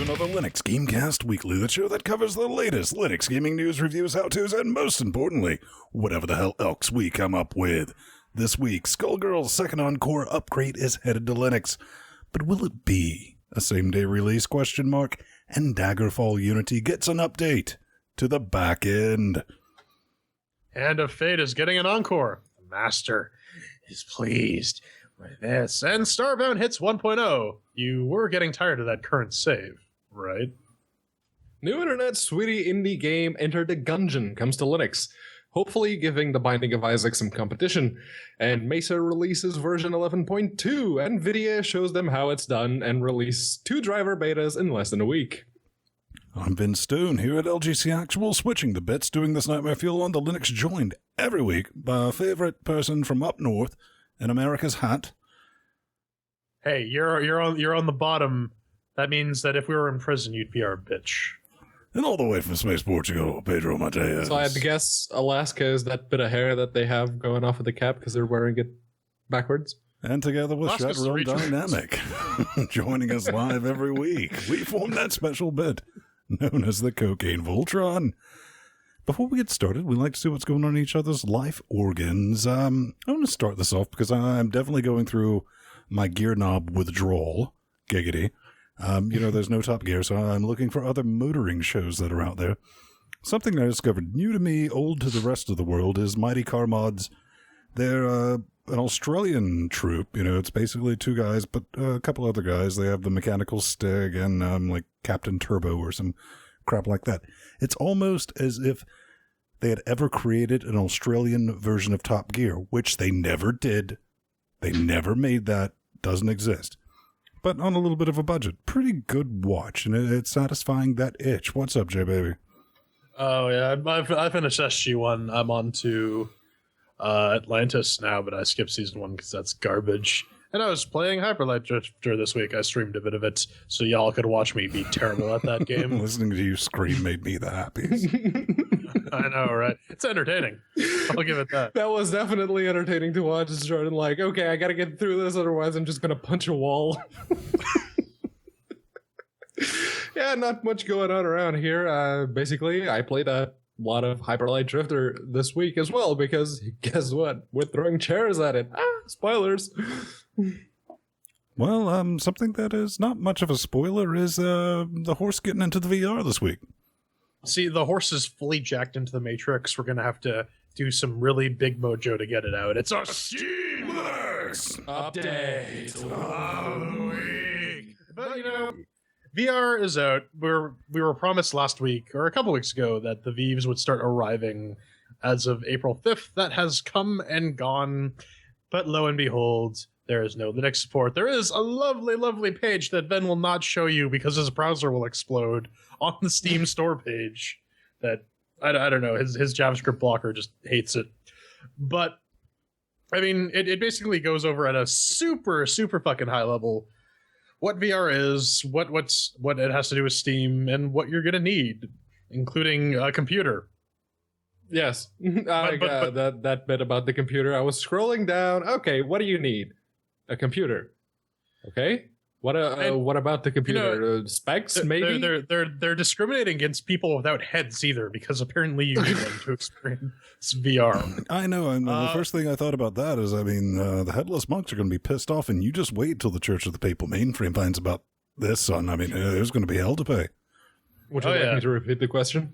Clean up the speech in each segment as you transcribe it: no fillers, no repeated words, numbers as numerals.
another LinuxGameCast Weekly, the show that covers the latest Linux gaming news, reviews, how-tos, and most importantly, whatever the hell else we come up with. This week, Skullgirls' second Encore upgrade is headed to Linux. But will it be a same-day release, ? And Daggerfall Unity gets an update to the back end. Hand of Fate is getting an encore. The Master is pleased with this. And Starbound hits 1.0. You were getting tired of that current save, right? New internet sweetie indie game Enter the Gungeon comes to Linux, hopefully giving The Binding of Isaac some competition. And Mesa releases version 11.2. NVIDIA shows them how it's done and release 2 driver betas in less than a week. I'm Vince Stone here at LGC Actual, switching the bits, doing this Nightmare Fuel on the Linux, joined every week by our favorite person from up north in America's hat. Hey, you're on the bottom. That means that if we were in prison, you'd be our bitch. And all the way from Space Portugal, Pedro Mateus. So I had to guess Alaska is that bit of hair that they have going off of the cap because they're wearing it backwards. And together with Alaska's Shadrow Dynamic, joining us live every week, we form that special bit known as the Cocaine Voltron. Before we get started, we like to see what's going on in each other's life organs. I want to start this off because I'm definitely going through my gear knob withdrawal. Giggity. There's no Top Gear, so I'm looking for other motoring shows that are out there. Something I discovered new to me, old to the rest of the world, is Mighty Car Mods. They're an Australian troupe. It's basically 2 guys, but a couple other guys. They have the Mechanical Stig and like Captain Turbo or some crap like that. It's almost as if they had ever created an Australian version of Top Gear, which they never did. They never made that. Doesn't exist. But on a little bit of a budget. Pretty good watch, and it's satisfying that itch. What's up, J-Baby? Oh, yeah, I finished SG1. I'm on to Atlantis now, but I skipped Season 1 because that's garbage. And I was playing Hyperlight Drifter this week. I streamed a bit of it, so y'all could watch me be terrible at that game. Listening to you scream made me the happiest. I know, right? It's entertaining. I'll give it that. That was definitely entertaining to watch. It's Jordan like, okay, I gotta get through this, otherwise I'm just gonna punch a wall. Yeah, not much going on around here. Basically, I played a lot of Hyperlight Drifter this week as well, because guess what? We're throwing chairs at it. Spoilers. Well, something that is not much of a spoiler is the horse getting into the VR this week. See, the horse is fully jacked into the Matrix. We're going to have to do some really big mojo to get it out. It's our SteamVR update of the week. But, VR is out. We were promised last week, or a couple weeks ago, that the Vives would start arriving as of April 5th. That has come and gone. But lo and behold, there is no Linux support. There is a lovely, lovely page that Ben will not show you because his browser will explode on the Steam store page. That, I don't know, his JavaScript blocker just hates it. But, I mean, it basically goes over at a super, super fucking high level what VR is, what it has to do with Steam, and what you're going to need, including a computer. Yes, that bit about the computer. I was scrolling down. Okay, what do you need? A computer. Okay. What about the computer? Specs, maybe? They're discriminating against people without heads either, because apparently you need them to experience VR. I know. And the first thing I thought about that is, the headless monks are going to be pissed off, and you just wait till the Church of the Papal Mainframe finds about this, son. There's going to be hell to pay. Would you like me to repeat the question?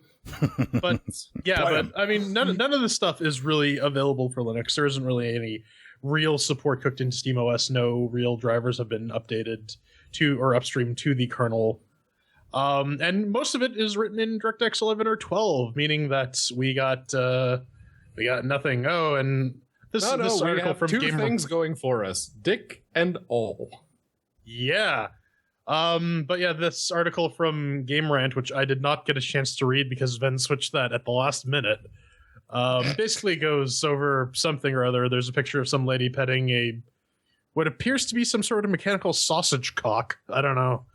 But yeah, none of this stuff is really available for Linux. There isn't really any real support cooked into SteamOS. No real drivers have been updated to or upstreamed to the kernel. And most of it is written in DirectX 11 or 12, meaning that we got nothing. Oh, and this article we have from 2 things going for us: Dick and all. Yeah. But yeah, this article from Game Rant, which I did not get a chance to read because Ben switched that at the last minute, basically goes over something or other. There's a picture of some lady petting what appears to be some sort of mechanical sausage cock. I don't know.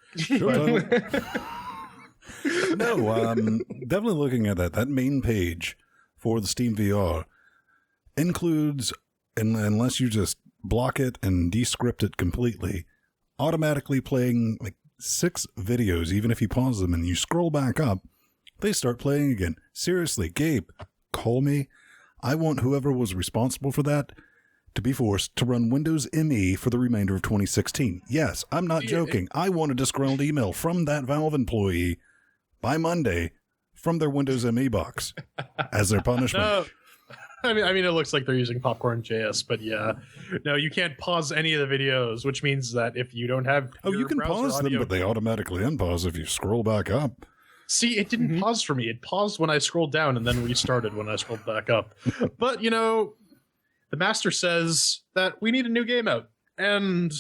No, definitely looking at that main page for the SteamVR includes, unless you just block it and descript it completely, automatically playing like 6 videos, even if you pause them and you scroll back up, they start playing again. Seriously, Gabe, call me. I want whoever was responsible for that to be forced to run Windows ME for the remainder of 2016. Yes, I'm not joking. I want a disgruntled email from that Valve employee by Monday from their Windows ME box as their punishment. No. I mean, it looks like they're using Popcorn.js, but yeah. No, you can't pause any of the videos, which means that if you don't have You can pause audio, them, but they automatically unpause if you scroll back up. See, it didn't pause for me. It paused when I scrolled down and then restarted when I scrolled back up. But, the master says that we need a new game out. And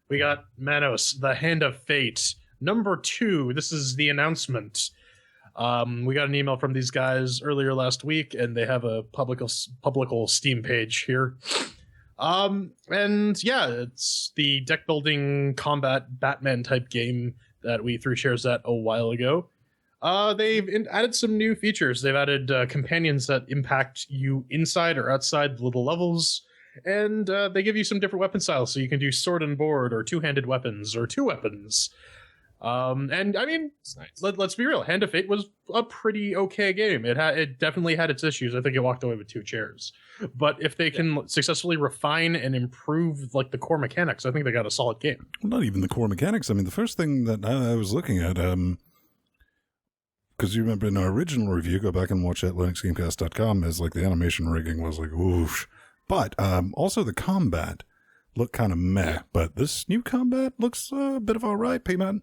we got Manos, The Hand of Fate, number 2. This is the announcement. We got an email from these guys earlier last week, and they have a publical Steam page here. And yeah, it's the deck building combat Batman type game that we threw shares at a while ago. They've added some new features. They've added companions that impact you inside or outside the little levels, and they give you some different weapon styles, so you can do sword and board, or two-handed weapons, or 2 weapons. And I mean, Nice. let's be real. Hand of Fate was a pretty okay game. It definitely had its issues. I think it walked away with 2 chairs. But if they can successfully refine and improve like the core mechanics, I think they got a solid game. Well, not even the core mechanics. I mean, the first thing that I was looking at, because you remember in our original review, go back and watch at LinuxGameCast.com, is like the animation rigging was like whoosh. But also the combat looked kind of meh. But this new combat looks a bit of all right, P-Man.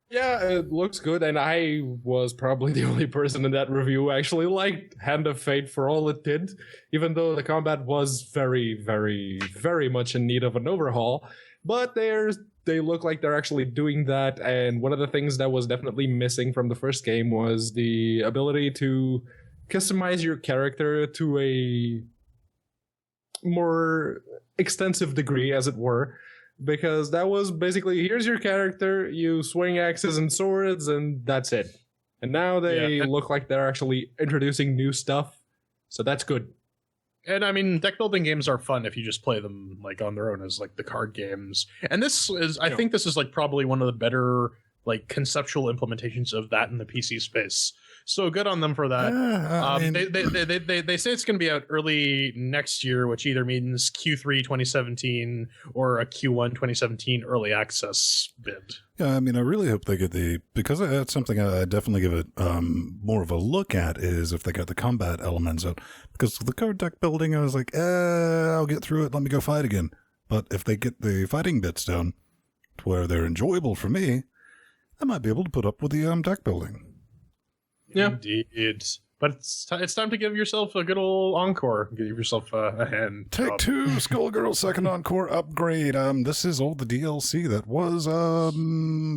Yeah, it looks good, and I was probably the only person in that review who actually liked Hand of Fate for all it did, even though the combat was very, very, very much in need of an overhaul. But they look like they're actually doing that, and one of the things that was definitely missing from the first game was the ability to customize your character to a more extensive degree, as it were. Because that was basically, here's your character, you swing axes and swords, and that's it. And now they look like they're actually introducing new stuff, so that's good. And I mean, deck building games are fun if you just play them like on their own as like the card games. And this is, I think this is like probably one of the better like conceptual implementations of that in the PC space. So good on them for that. They say it's going to be out early next year, which either means Q3 2017 or a Q1 2017 early access bid. Yeah, I mean, I really hope they get because that's something I definitely give it more of a look at, is if they got the combat elements out. Because the card deck building, I was like, I'll get through it, let me go fight again. But if they get the fighting bits down to where they're enjoyable for me, I might be able to put up with the deck building. Yeah, indeed. But it's time to give yourself a good old encore. Give yourself a hand. Take 2, Skullgirls second encore upgrade. This is all the DLC that was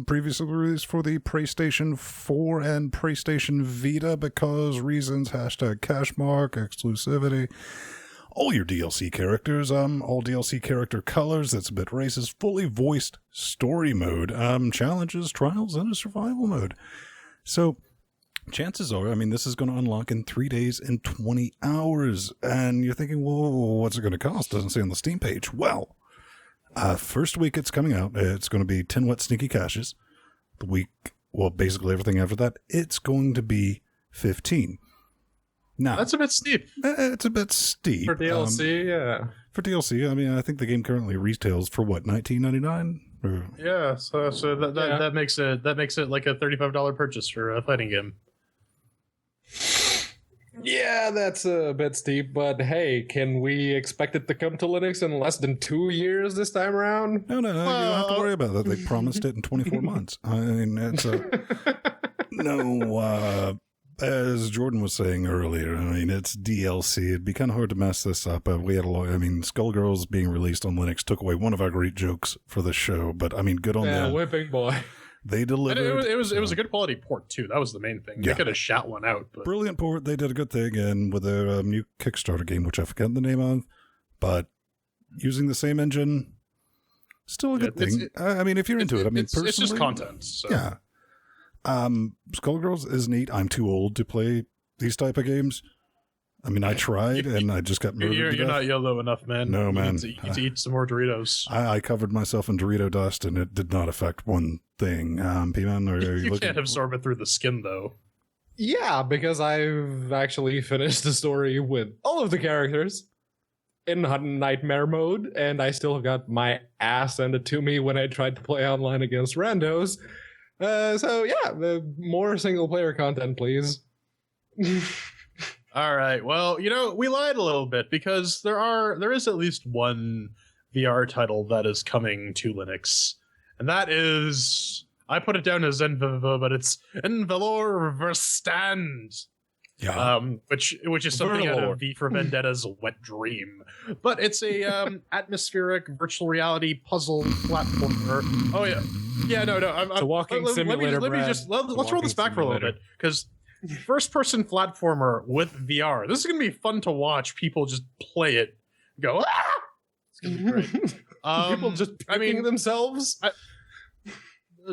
previously released for the PlayStation 4 and PlayStation Vita because reasons, #cashmark, exclusivity. All your DLC characters, all DLC character colors, that's a bit racist, fully voiced story mode, challenges, trials, and a survival mode. So chances are, I mean, this is going to unlock in 3 days and 20 hours. And you're thinking, well, what's it going to cost? Doesn't say on the Steam page. Well, first week it's coming out, it's going to be 10 wet sneaky caches. The week, well, basically everything after that, it's going to be 15. Now, that's a bit steep. It's a bit steep. For DLC, yeah. For DLC, I mean, I think the game currently retails for what, $19.99? Yeah, so that makes it like a $35 purchase for a fighting game. Yeah, that's a bit steep, but hey, can we expect it to come to Linux in less than 2 years this time around? No, you don't have to worry about that. They promised it in 24 months. I mean, it's as Jordan was saying earlier, I mean, it's DLC. It'd be kind of hard to mess this up. We had Skullgirls being released on Linux took away one of our great jokes for the show, but I mean, good on them. Whipping boy. They delivered. And it was a good quality port too. That was the main thing. They could have shot one out. But. Brilliant port. They did a good thing, and with their new Kickstarter game, which I forget the name of, but using the same engine, still a good thing. I mean, if you're into it, I mean, personally, it's just content. So. Yeah. Skullgirls is neat. I'm too old to play these type of games. I mean, I tried, and I just got murdered. You're not yellow enough, man. No, man. You need to eat some more Doritos. I covered myself in Dorito dust, and it did not affect one thing. P-Man, are you looking? Can't absorb it through the skin, though. Yeah, because I've actually finished the story with all of the characters in nightmare mode, and I still got my ass handed to me when I tried to play online against randos. So yeah, more single player content, please. All right. Well, we lied a little bit because there is at least one VR title that is coming to Linux, and that is, I put it down as NVIDIA, but it's NVIDIA Verstand. Yeah. Which is something out of V for Vendetta's wet dream, but it's a atmospheric virtual reality puzzle platformer. Oh yeah, no. It's a walking simulator. Let's roll this back for a little bit, because first person platformer with VR. This is gonna be fun to watch people just play it. Go, ah! It's gonna be great. People just picking themselves.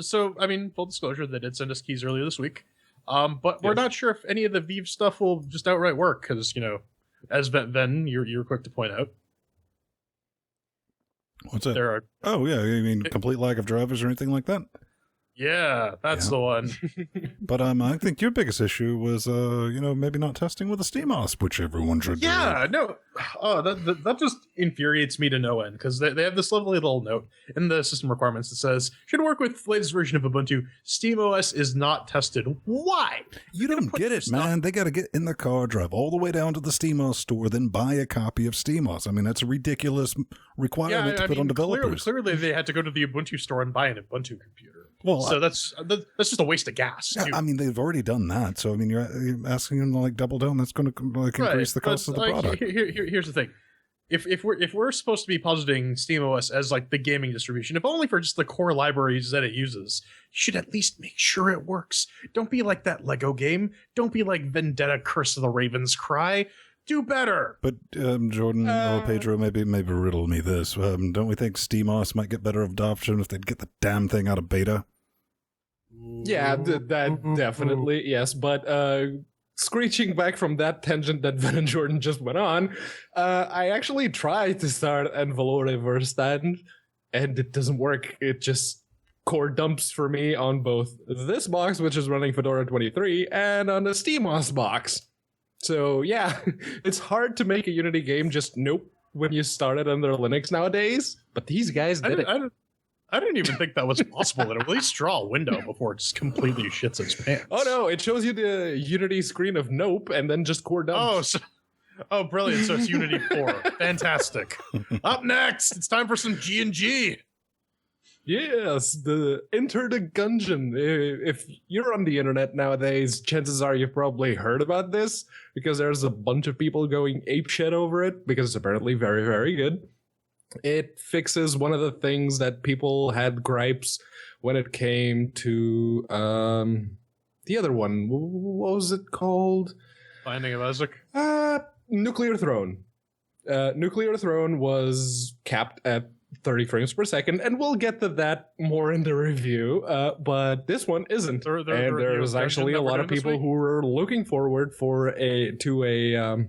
So, full disclosure, they did send us keys earlier this week. But we're not sure if any of the Vive stuff will just outright work, because, as Ven, you're quick to point out. What's that? There are. Oh, yeah. You mean complete lack of drivers or anything like that? Yeah, that's the one. But I think your biggest issue was, maybe not testing with a SteamOS, which everyone should do. Yeah, no. Oh, that just infuriates me to no end, because they have this lovely little note in the system requirements that says, should work with latest version of Ubuntu. SteamOS is not tested. Why? You don't get it, man. They got to get in the car, drive all the way down to the SteamOS store, then buy a copy of SteamOS. I mean, that's a ridiculous requirement to put on developers. Clearly, they had to go to the Ubuntu store and buy an Ubuntu computer. Well, so that's just a waste of gas. Yeah, I mean, they've already done that. So, I mean, you're asking them to double down. That's going to increase the cost of the product. Here's the thing: if we're supposed to be positing SteamOS as the gaming distribution, if only for just the core libraries that it uses, you should at least make sure it works. Don't be like that Lego game. Don't be like Vendetta: Curse of the Raven's Cry. Do better. But Jordan or Pedro, maybe riddle me this. Don't we think SteamOS might get better adoption if they'd get the damn thing out of beta? Yeah, that definitely, yes. But screeching back from that tangent that Ven and Jordan just went on, I actually tried to start NVIDIA Verstand, and it doesn't work. It just core dumps for me on both this box, which is running Fedora 23, and on the SteamOS box. So yeah, it's hard to make a Unity game just when you start it under Linux nowadays, but these guys did it. I didn't even think that was possible. It at least draw a window before it just completely shits its pants. Oh no, it shows you the Unity screen of nope and then just core dumps. Oh, brilliant. So it's Unity 4. Fantastic. Up next, it's time for some G&G. Yes, the Enter the Gungeon. If you're on the internet nowadays, chances are you've probably heard about this, because there's a bunch of people going apeshit over it, because it's apparently very, very good. It fixes one of the things that people had gripes when it came to the other one. What was it called? Binding of Isaac? Nuclear Throne. Nuclear Throne was capped at 30 frames per second, and we'll get to that more in the review, but this one isn't. There was actually a lot of people who were looking forward to a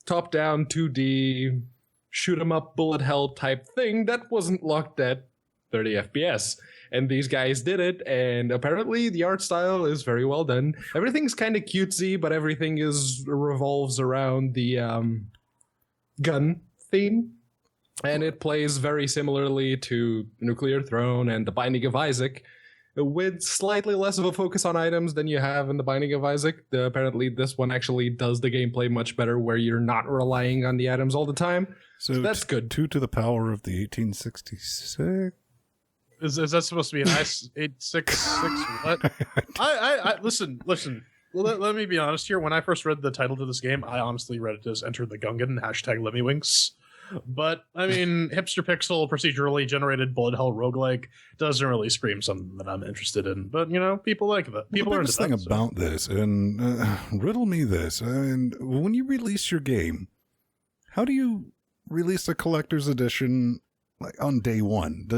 top-down 2D shoot-'em-up bullet hell type thing that wasn't locked at 30 FPS. And these guys did it, and apparently the art style is very well done. Everything's kind of cutesy, but everything revolves around the gun theme, and it plays very similarly to Nuclear Throne and The Binding of Isaac, with slightly less of a focus on items than you have in The Binding of Isaac. Apparently this one actually does the gameplay much better, where you're not relying on the items all the time. So that's good. 2 to the power of the 1866. Is that supposed to be an I-866? What? I listen. Well, let me be honest here. When I first read the title to this game, I honestly read it as Enter the Gungeon, #Lemmywinks. But, hipster pixel, procedurally generated bullet hell roguelike doesn't really scream something that I'm interested in. But, people like that. People are into that. The thing about this, and riddle me this, and when you release your game, how do you release a collector's edition on day one?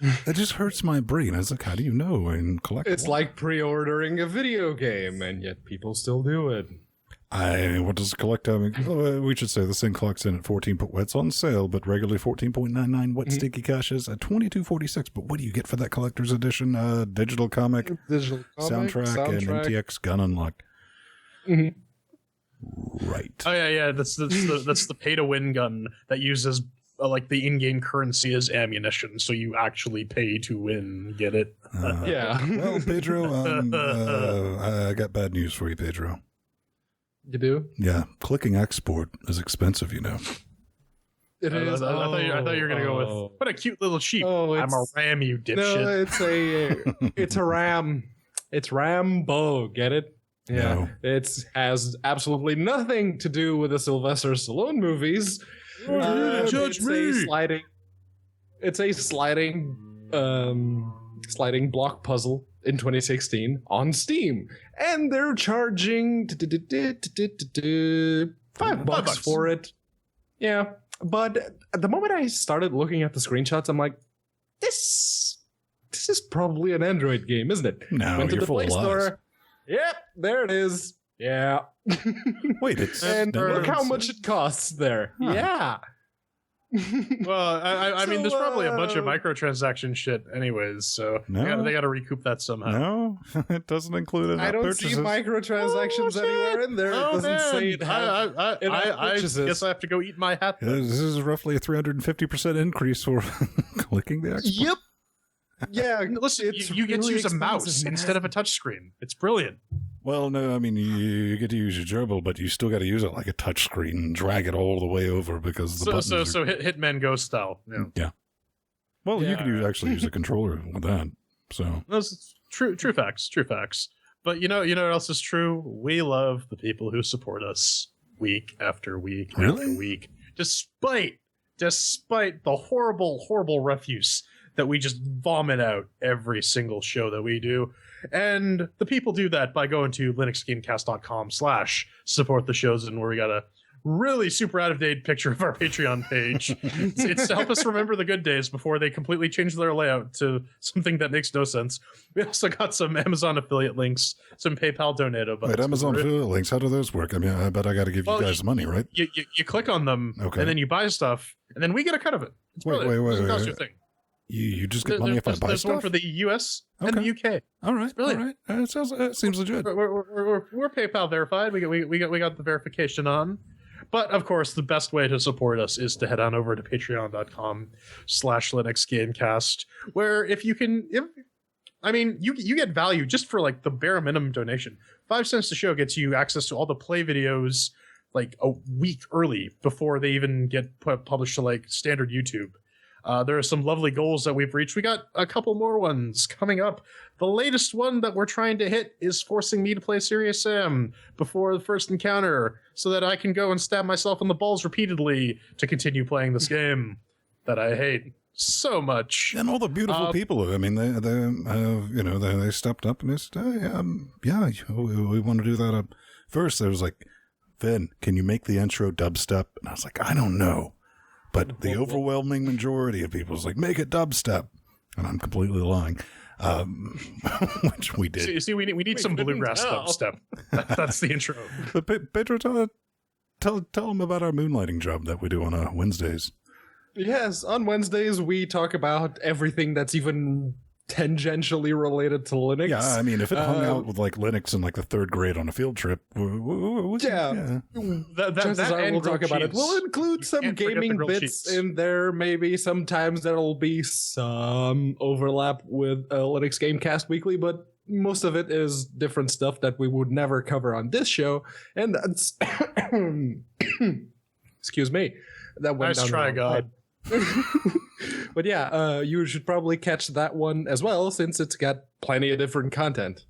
That just hurts my brain. I was like, how do you know and collect? It's like pre-ordering a video game, and yet people still do it. What does collect have? We should say this thing collects in at 14. It's on sale, but regularly 14.99. What sticky cash is at 22.46. But what do you get for that collector's edition? Digital comic, soundtrack, and MTX gun unlock. Right. Oh yeah. That's the pay to win gun that uses like the in-game currency as ammunition, so you actually pay to win. Get it? Yeah. Well, Pedro, I got bad news for you, Pedro. You do? Yeah, clicking export is expensive, you know. It is. I thought you were gonna go with what a cute little sheep. I'm a ram, you dipshit. No, it's a ram. It's Rambo. Get it? Yeah. No. It has absolutely nothing to do with the Sylvester Stallone movies. Judge me. It's a sliding block puzzle in 2016 on Steam, and they're charging $5 for it. Yeah, but at the moment I started looking at the screenshots, I'm like, this is probably an Android game, isn't it? No, Went to you're the full Play of lies. Store. Yep, there it is. Yeah. Wait, it's and look how much it costs there. Huh. Yeah. Well, I mean, there's So, probably a bunch of microtransaction shit, anyways. So No. they got to recoup that somehow. No, it doesn't include it. I don't see microtransactions anywhere in there. It doesn't say it has. I guess I have to go eat my hat. Then. This is roughly a 350% increase for clicking the export. Yep. Yeah. Listen, you get to use a mouse instead of a touchscreen. It's brilliant. Well, no, I mean, you get to use your gerbil, but you still got to use it like a touchscreen and drag it all the way over because the buttons So Hitman Go style. Yeah. Well, you Yeah. can actually use a controller with that. So Those true facts. But you know what else is true? We love the people who support us week after week after week, despite the horrible refuse that we just vomit out every single show that we do. And the people do that by going to linuxgamecast.com/support the shows, and where we got a really super out-of-date picture of our Patreon page. It's to help us remember the good days before they completely change their layout to something that makes no sense. We also got some Amazon affiliate links, some PayPal donato buttons. wait, Amazon affiliate links, how do those work? I mean, I bet I got to give you guys money, right? You click on them, Okay. and then you buy stuff, and then we get a cut of it. It's Wait, brilliant. wait, Doesn't wait, cost wait. you a thing. You just get money if I buy There's stuff? one for the US and the UK. All right, brilliant. all right. That seems legit. We're PayPal verified. We got the verification on. But of course, the best way to support us is to head on over to patreon.com/LinuxGameCast, where you get value just for like the bare minimum donation. 5 cents a show gets you access to all the play videos like a week early before they even get published to like standard YouTube. There are some lovely goals that we've reached. We got a couple more ones coming up. The latest one that we're trying to hit is forcing me to play Serious Sam before the first encounter so that I can go and stab myself in the balls repeatedly to continue playing this game that I hate so much. And all the beautiful people. I mean, they stepped up and they said, we want to do that. First, there was like, Finn, can you make the intro dubstep? And I was like, I don't know. But the overwhelming majority of people was like, make it dubstep. And I'm completely lying. Which we did. See, we need some bluegrass dubstep. That's the intro. But Pedro, tell them about our moonlighting job that we do on Wednesdays. Yes, on Wednesdays we talk about everything that's even tangentially related to Linux. Yeah, I mean, if it hung out with like Linux in like the 3rd grade on a field trip, chances are we'll talk about it. We'll include some gaming bits in there. Maybe sometimes there'll be some overlap with Linux Gamecast Weekly, but most of it is different stuff that we would never cover on this show. And that's excuse me. That went nice try, God. But yeah, you should probably catch that one as well, since it's got plenty of different content.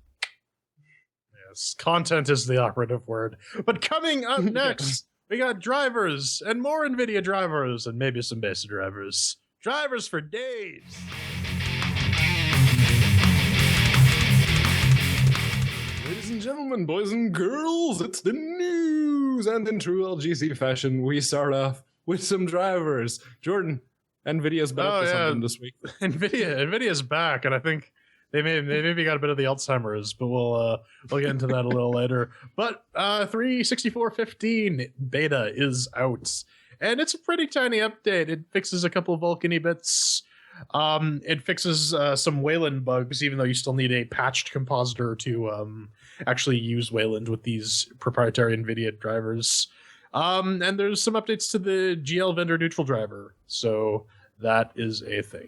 Yes, content is the operative word. But coming up next, we got drivers and more NVIDIA drivers and maybe some basic drivers. Drivers for days. Ladies and gentlemen, boys and girls, it's the news! And in true LGC fashion, we start off with some drivers. Jordan, NVIDIA's been up to something this week. NVIDIA's back, and I think they maybe got a bit of the Alzheimer's, but we'll get into that a little later. But 364.15 beta is out, and it's a pretty tiny update. It fixes a couple of Vulkan bits. It fixes some Wayland bugs, even though you still need a patched compositor to actually use Wayland with these proprietary NVIDIA drivers. And there's some updates to the GL vendor neutral driver, so that is a thing.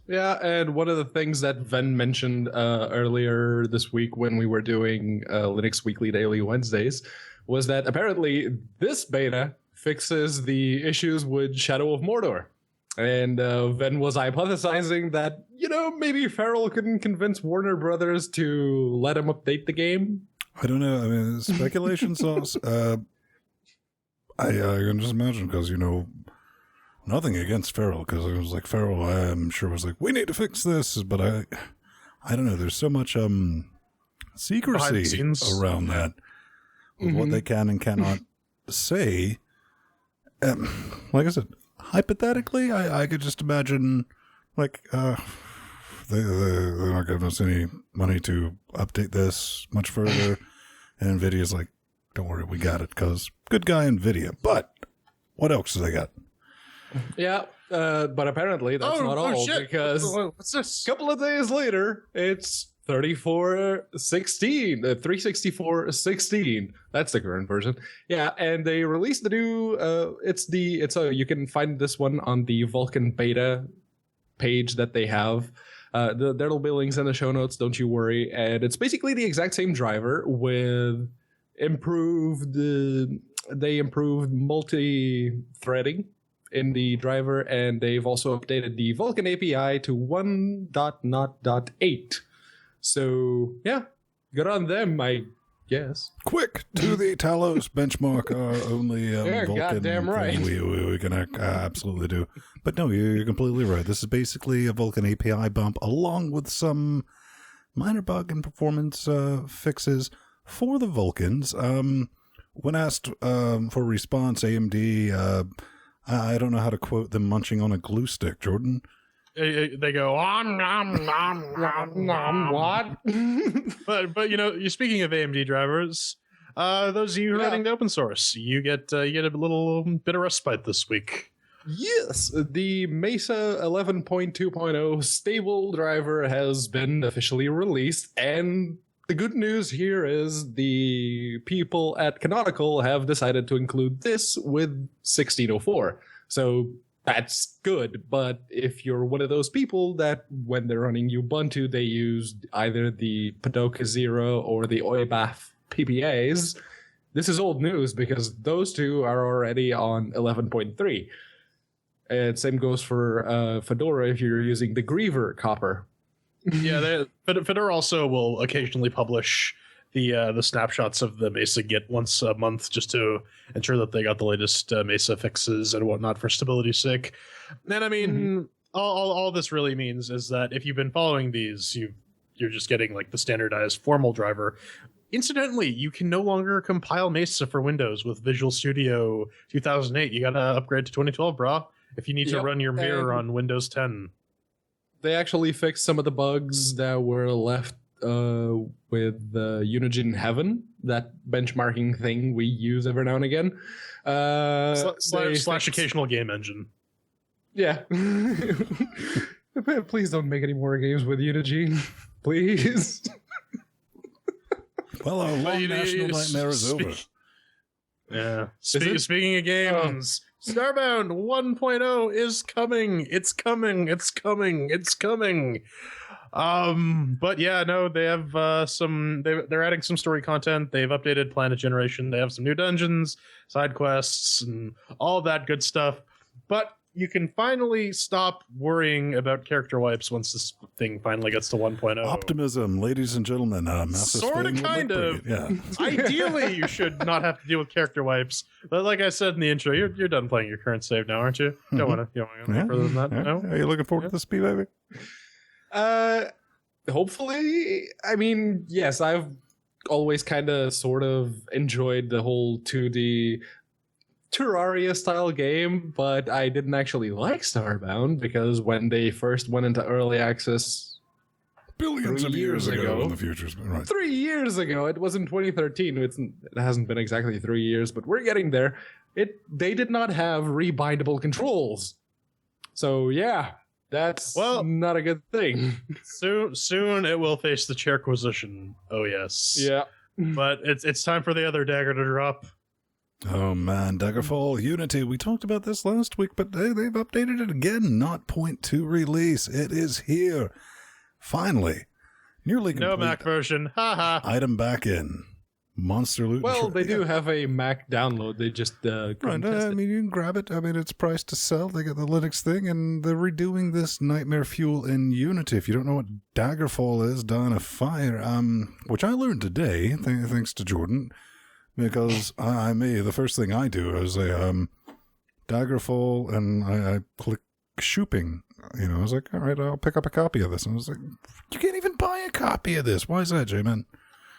Yeah, and one of the things that Ven mentioned earlier this week when we were doing Linux Weekly Daily Wednesdays was that apparently this beta fixes the issues with Shadow of Mordor. And Ven was hypothesizing that, maybe Farrell couldn't convince Warner Brothers to let him update the game. I don't know. I mean, speculation sauce. I can just imagine because, nothing against Farrell, because it was like Farrell, I'm sure, was like, we need to fix this, but I don't know. There's so much secrecy around that with what they can and cannot say. Like I said, hypothetically, I could just imagine, like, they're not giving us any money to update this much further, and NVIDIA's like, don't worry, we got it, because good guy NVIDIA. But what else do they got? Yeah, but apparently that's not all, shit. because What's this? a couple of days later, it's 364.16. That's the current version. Yeah, and they released the new. You can find this one on the Vulkan beta page that they have. There'll be links in the show notes. Don't you worry. And it's basically the exact same driver with improved. They improved multi-threading in the driver, and they've also updated the Vulkan API to 1.0.8. So, yeah, good on them, I guess. Quick, to the Talos benchmark our only Vulkan goddamn right. we can absolutely do. But no, you're completely right. This is basically a Vulkan API bump along with some minor bug and performance fixes for the Vulkans. When asked for response, AMD... I don't know how to quote them munching on a glue stick, Jordan. They go what? but you're speaking of AMD drivers. Those of you running the open source, you get a little bit of respite this week. Yes, the Mesa 11.2.0 stable driver has been officially released, and the good news here is the people at Canonical have decided to include this with 1604. So that's good, but if you're one of those people that when they're running Ubuntu, they use either the Padoka Zero or the OIBAF PPAs, this is old news because those two are already on 11.3. And same goes for Fedora if you're using the Griever copper. Yeah, Fedora also will occasionally publish the snapshots of the Mesa Git once a month just to ensure that they got the latest Mesa fixes and whatnot for stability's sake. And I mean, all this really means is that if you've been following these, you're just getting like the standardized formal driver. Incidentally, you can no longer compile Mesa for Windows with Visual Studio 2008. You gotta upgrade to 2012, brah, if you need to run your mirror on Windows 10. They actually fixed some of the bugs that were left with Unigine Heaven, that benchmarking thing we use every now and again. Slash occasional game engine. Yeah. Please don't make any more games with Unigine. Please. Well, our long national nightmare is over. Yeah. Speaking of games... Starbound 1.0 is coming. It's coming. But yeah, no, they have they're adding some story content. They've updated planet generation. They have some new dungeons, side quests, and all of that good stuff. But you can finally stop worrying about character wipes once this thing finally gets to 1.0. Optimism, ladies and gentlemen. Sort of, kind of. Yeah. Ideally, you should not have to deal with character wipes. But like I said in the intro, you're done playing your current save now, aren't you? You don't want to go further than that? Yeah. No? Are you looking forward to this, baby? Hopefully. I mean, yes, I've always kind of sort of enjoyed the whole 2D Terraria style game, but I didn't actually like Starbound because when they first went into early access Billions 3 of years years ago ago. in the future's been right. 3 years ago, it was in 2013. It hasn't been exactly 3 years, but we're getting there. They did not have rebindable controls. So yeah, that's not a good thing. Soon it will face the CHAIRQUISITION. Oh yes. Yeah. But it's time for the other dagger to drop. Oh man, Daggerfall Unity. We talked about this last week, but they've updated it again. Not .2 release. It is here. Finally. Nearly complete. No Mac version. Haha. Item back in. Monster loot. Well, they do have a Mac download. They just Right, couldn't test I it. mean, you can grab it. I mean, it's priced to sell. They got the Linux thing, and they're redoing this Nightmare Fuel in Unity. If you don't know what Daggerfall is, Dawn of Fire, which I learned today, thanks to Jordan, because the first thing I do is Daggerfall, and I click shooping. You know, I was like, all right, I'll pick up a copy of this. And I was like, you can't even buy a copy of this. Why is that, J-Man?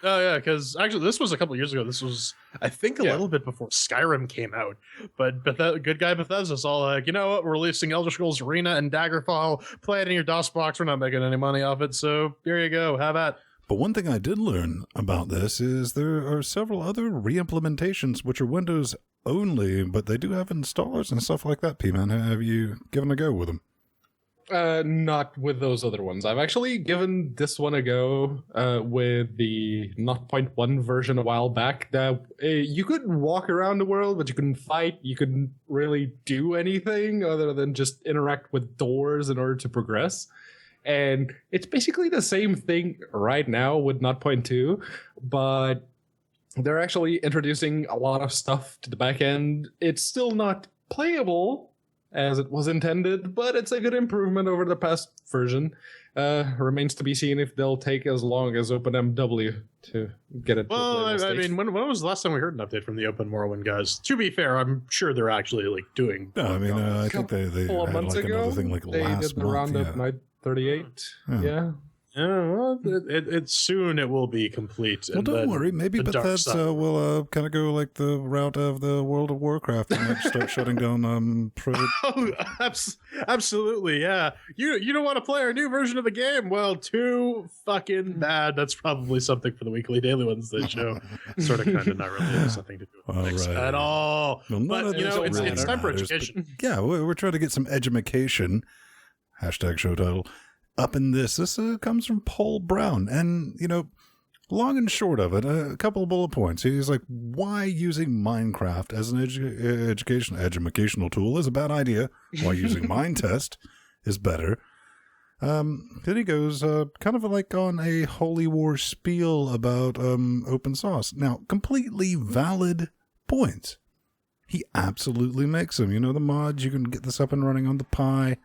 Oh yeah, because actually this was a couple years ago. This was, I think, a little bit before Skyrim came out. But good guy Bethesda's all like, you know what? We're releasing Elder Scrolls Arena and Daggerfall. Play it in your DOS box. We're not making any money off it. So here you go. Have at. But one thing I did learn about this is there are several other re-implementations which are Windows only, but they do have installers and stuff like that, P-Man. Have you given a go with them? Not with those other ones. I've actually given this one a go with the 0.1 version a while back. That you could walk around the world, but you couldn't fight. You couldn't really do anything other than just interact with doors in order to progress. And it's basically the same thing right now with 0.2, but they're actually introducing a lot of stuff to the back end. It's still not playable as it was intended, but it's a good improvement over the past version. Remains to be seen if they'll take as long as OpenMW to get it. Well, to I mean, when was the last time we heard an update from the Open Morrowind guys? To be fair, I'm sure they're actually like doing. No, I mean, I think they couple of had months like ago, another thing like they last did the month. roundup Yeah. Night 38. Yeah. Yeah, well, it soon it will be complete. Well, and don't then worry. Maybe the dark Bethesda side. will kind of go like the route of the World of Warcraft and like, start shutting down Oh, absolutely, yeah. You don't want to play our new version of the game? Well, too fucking bad. That's probably something for the weekly daily ones they show. Sort of, kind of, not really. Has nothing to do with All Linux right. at all. Well, none of But you this know, it's really time for matters, but education. yeah, we're trying to get some edumacation. Hashtag show title. Up in this. This comes from Paul Brown. And, you know, long and short of it, a couple of bullet points. He's like, why using Minecraft as an educational tool is a bad idea. Why using Mindtest is better. Then he goes kind of like on a holy war spiel about open source. Now, completely valid points. He absolutely makes them. You know, the mods, you can get this up and running on the Pi.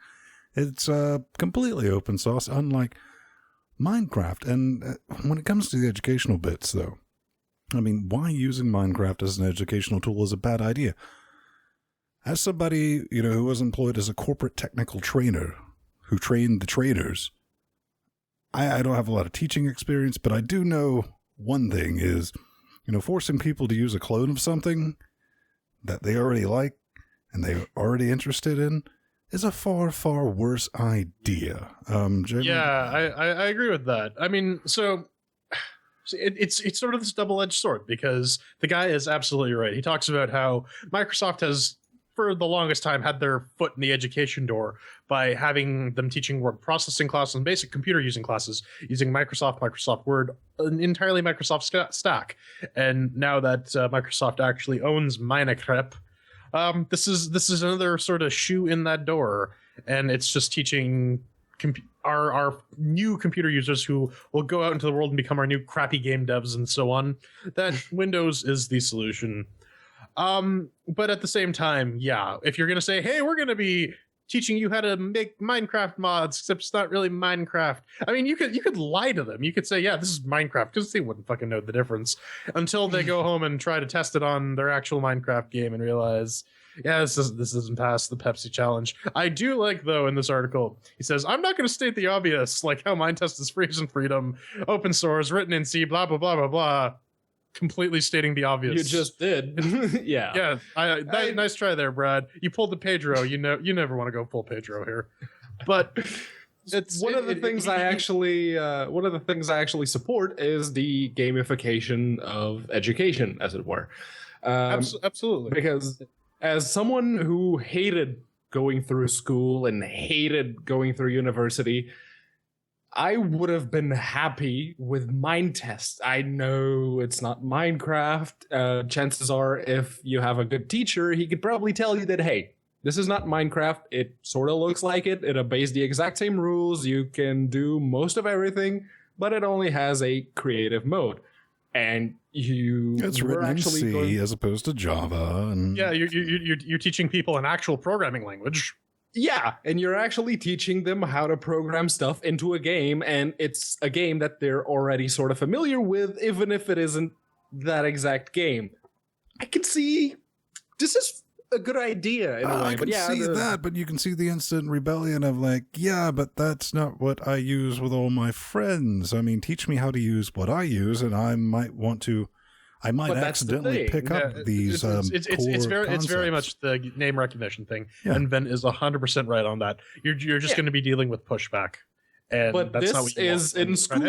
It's completely open source, unlike Minecraft. And when it comes to the educational bits, though, I mean, why using Minecraft as an educational tool is a bad idea. As somebody, you know, who was employed as a corporate technical trainer who trained the traders, I don't have a lot of teaching experience, but I do know one thing is, you know, forcing people to use a clone of something that they already like and they're already interested in is a far, far worse idea. Yeah, I agree with that. I mean, so it's sort of this double-edged sword because the guy is absolutely right. He talks about how Microsoft has, for the longest time, had their foot in the education door by having them teaching word processing classes and basic computer using classes using Microsoft Word, an entirely Microsoft stack. And now that Microsoft actually owns Minecraft, this is another sort of shoe in that door, and it's just teaching our new computer users who will go out into the world and become our new crappy game devs and so on that Windows is the solution. But at the same time, yeah, if you're gonna say, hey, we're gonna be teaching you how to make Minecraft mods, except it's not really Minecraft. I mean, you could lie to them. You could say, yeah, this is Minecraft, because they wouldn't fucking know the difference until they go home and try to test it on their actual Minecraft game and realize, yeah, this doesn't pass the Pepsi challenge. I do like, though, in this article, he says, I'm not going to state the obvious, like how Mindtest is free and freedom, open source, written in C, blah, blah, blah, blah, blah. completely stating the obvious. You just did. Yeah. Yeah. Nice try there, Brad. You pulled the Pedro. You never want to go full Pedro here. But it's one of the things I actually support is the gamification of education, as it were. Absolutely. Because as someone who hated going through school and hated going through university, I would have been happy with mind tests. I know it's not Minecraft. Chances are, if you have a good teacher, he could probably tell you that, hey, this is not Minecraft. It sort of looks like it. It obeys the exact same rules. You can do most of everything, but it only has a creative mode. And it's written in C as opposed to Java. And yeah, you're teaching people an actual programming language. Yeah, and you're actually teaching them how to program stuff into a game, and it's a game that they're already sort of familiar with, even if it isn't that exact game. I can see this is a good idea in a way. I can see that, but you can see the instant rebellion of like, yeah, but that's not what I use with all my friends. I mean, teach me how to use what I use, and I might accidentally pick up these it's very much the name recognition thing, and Vin is 100% right on that. You're just going to be dealing with pushback, and but that's this not what you is want. In school.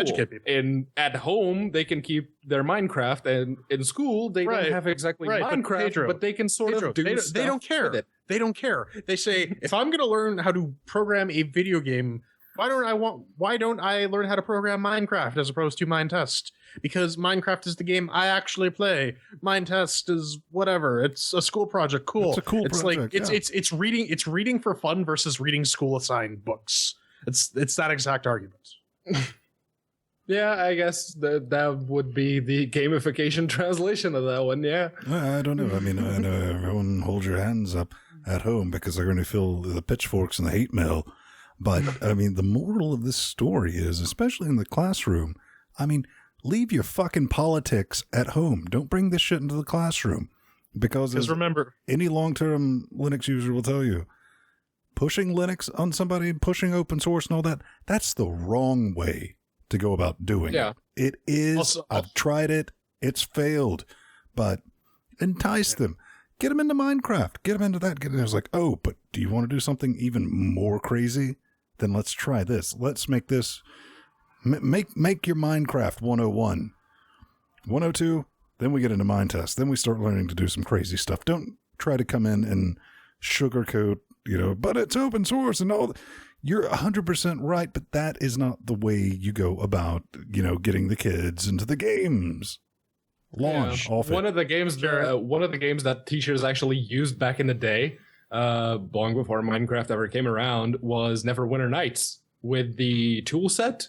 At home they can keep their Minecraft, and in school they don't have exactly Minecraft, but they can sort of do stuff. They don't care. With it. They don't care. They say, if I'm going to learn how to program a video game, why don't I learn how to program Minecraft as opposed to Minetest? Because Minecraft is the game I actually play. Minetest is whatever. It's a school project. Cool. It's a cool project. It's reading. It's reading for fun versus reading school assigned books. It's that exact argument. Yeah, I guess that would be the gamification translation of that one. Yeah. I don't know. I mean, I know everyone hold your hands up at home because they're going to feel the pitchforks and the hate mail. But I mean, the moral of this story is, especially in the classroom, I mean, leave your fucking politics at home. Don't bring this shit into the classroom. Because remember, any long-term Linux user will tell you, pushing Linux on somebody, pushing open source and all that, that's the wrong way to go about doing it. It is. I've tried it. It's failed. But entice them. Get them into Minecraft. Get them into that. I was like, oh, but do you want to do something even more crazy? Then let's try this. Let's make this... Make your Minecraft 101. 102, then we get into Minetest. Then we start learning to do some crazy stuff. Don't try to come in and sugarcoat, but it's open source and all. You're 100% right, but that is not the way you go about, getting the kids into the games. Launch off one of the games that teachers actually used back in the day, long before Minecraft ever came around, was Neverwinter Nights with the tool set.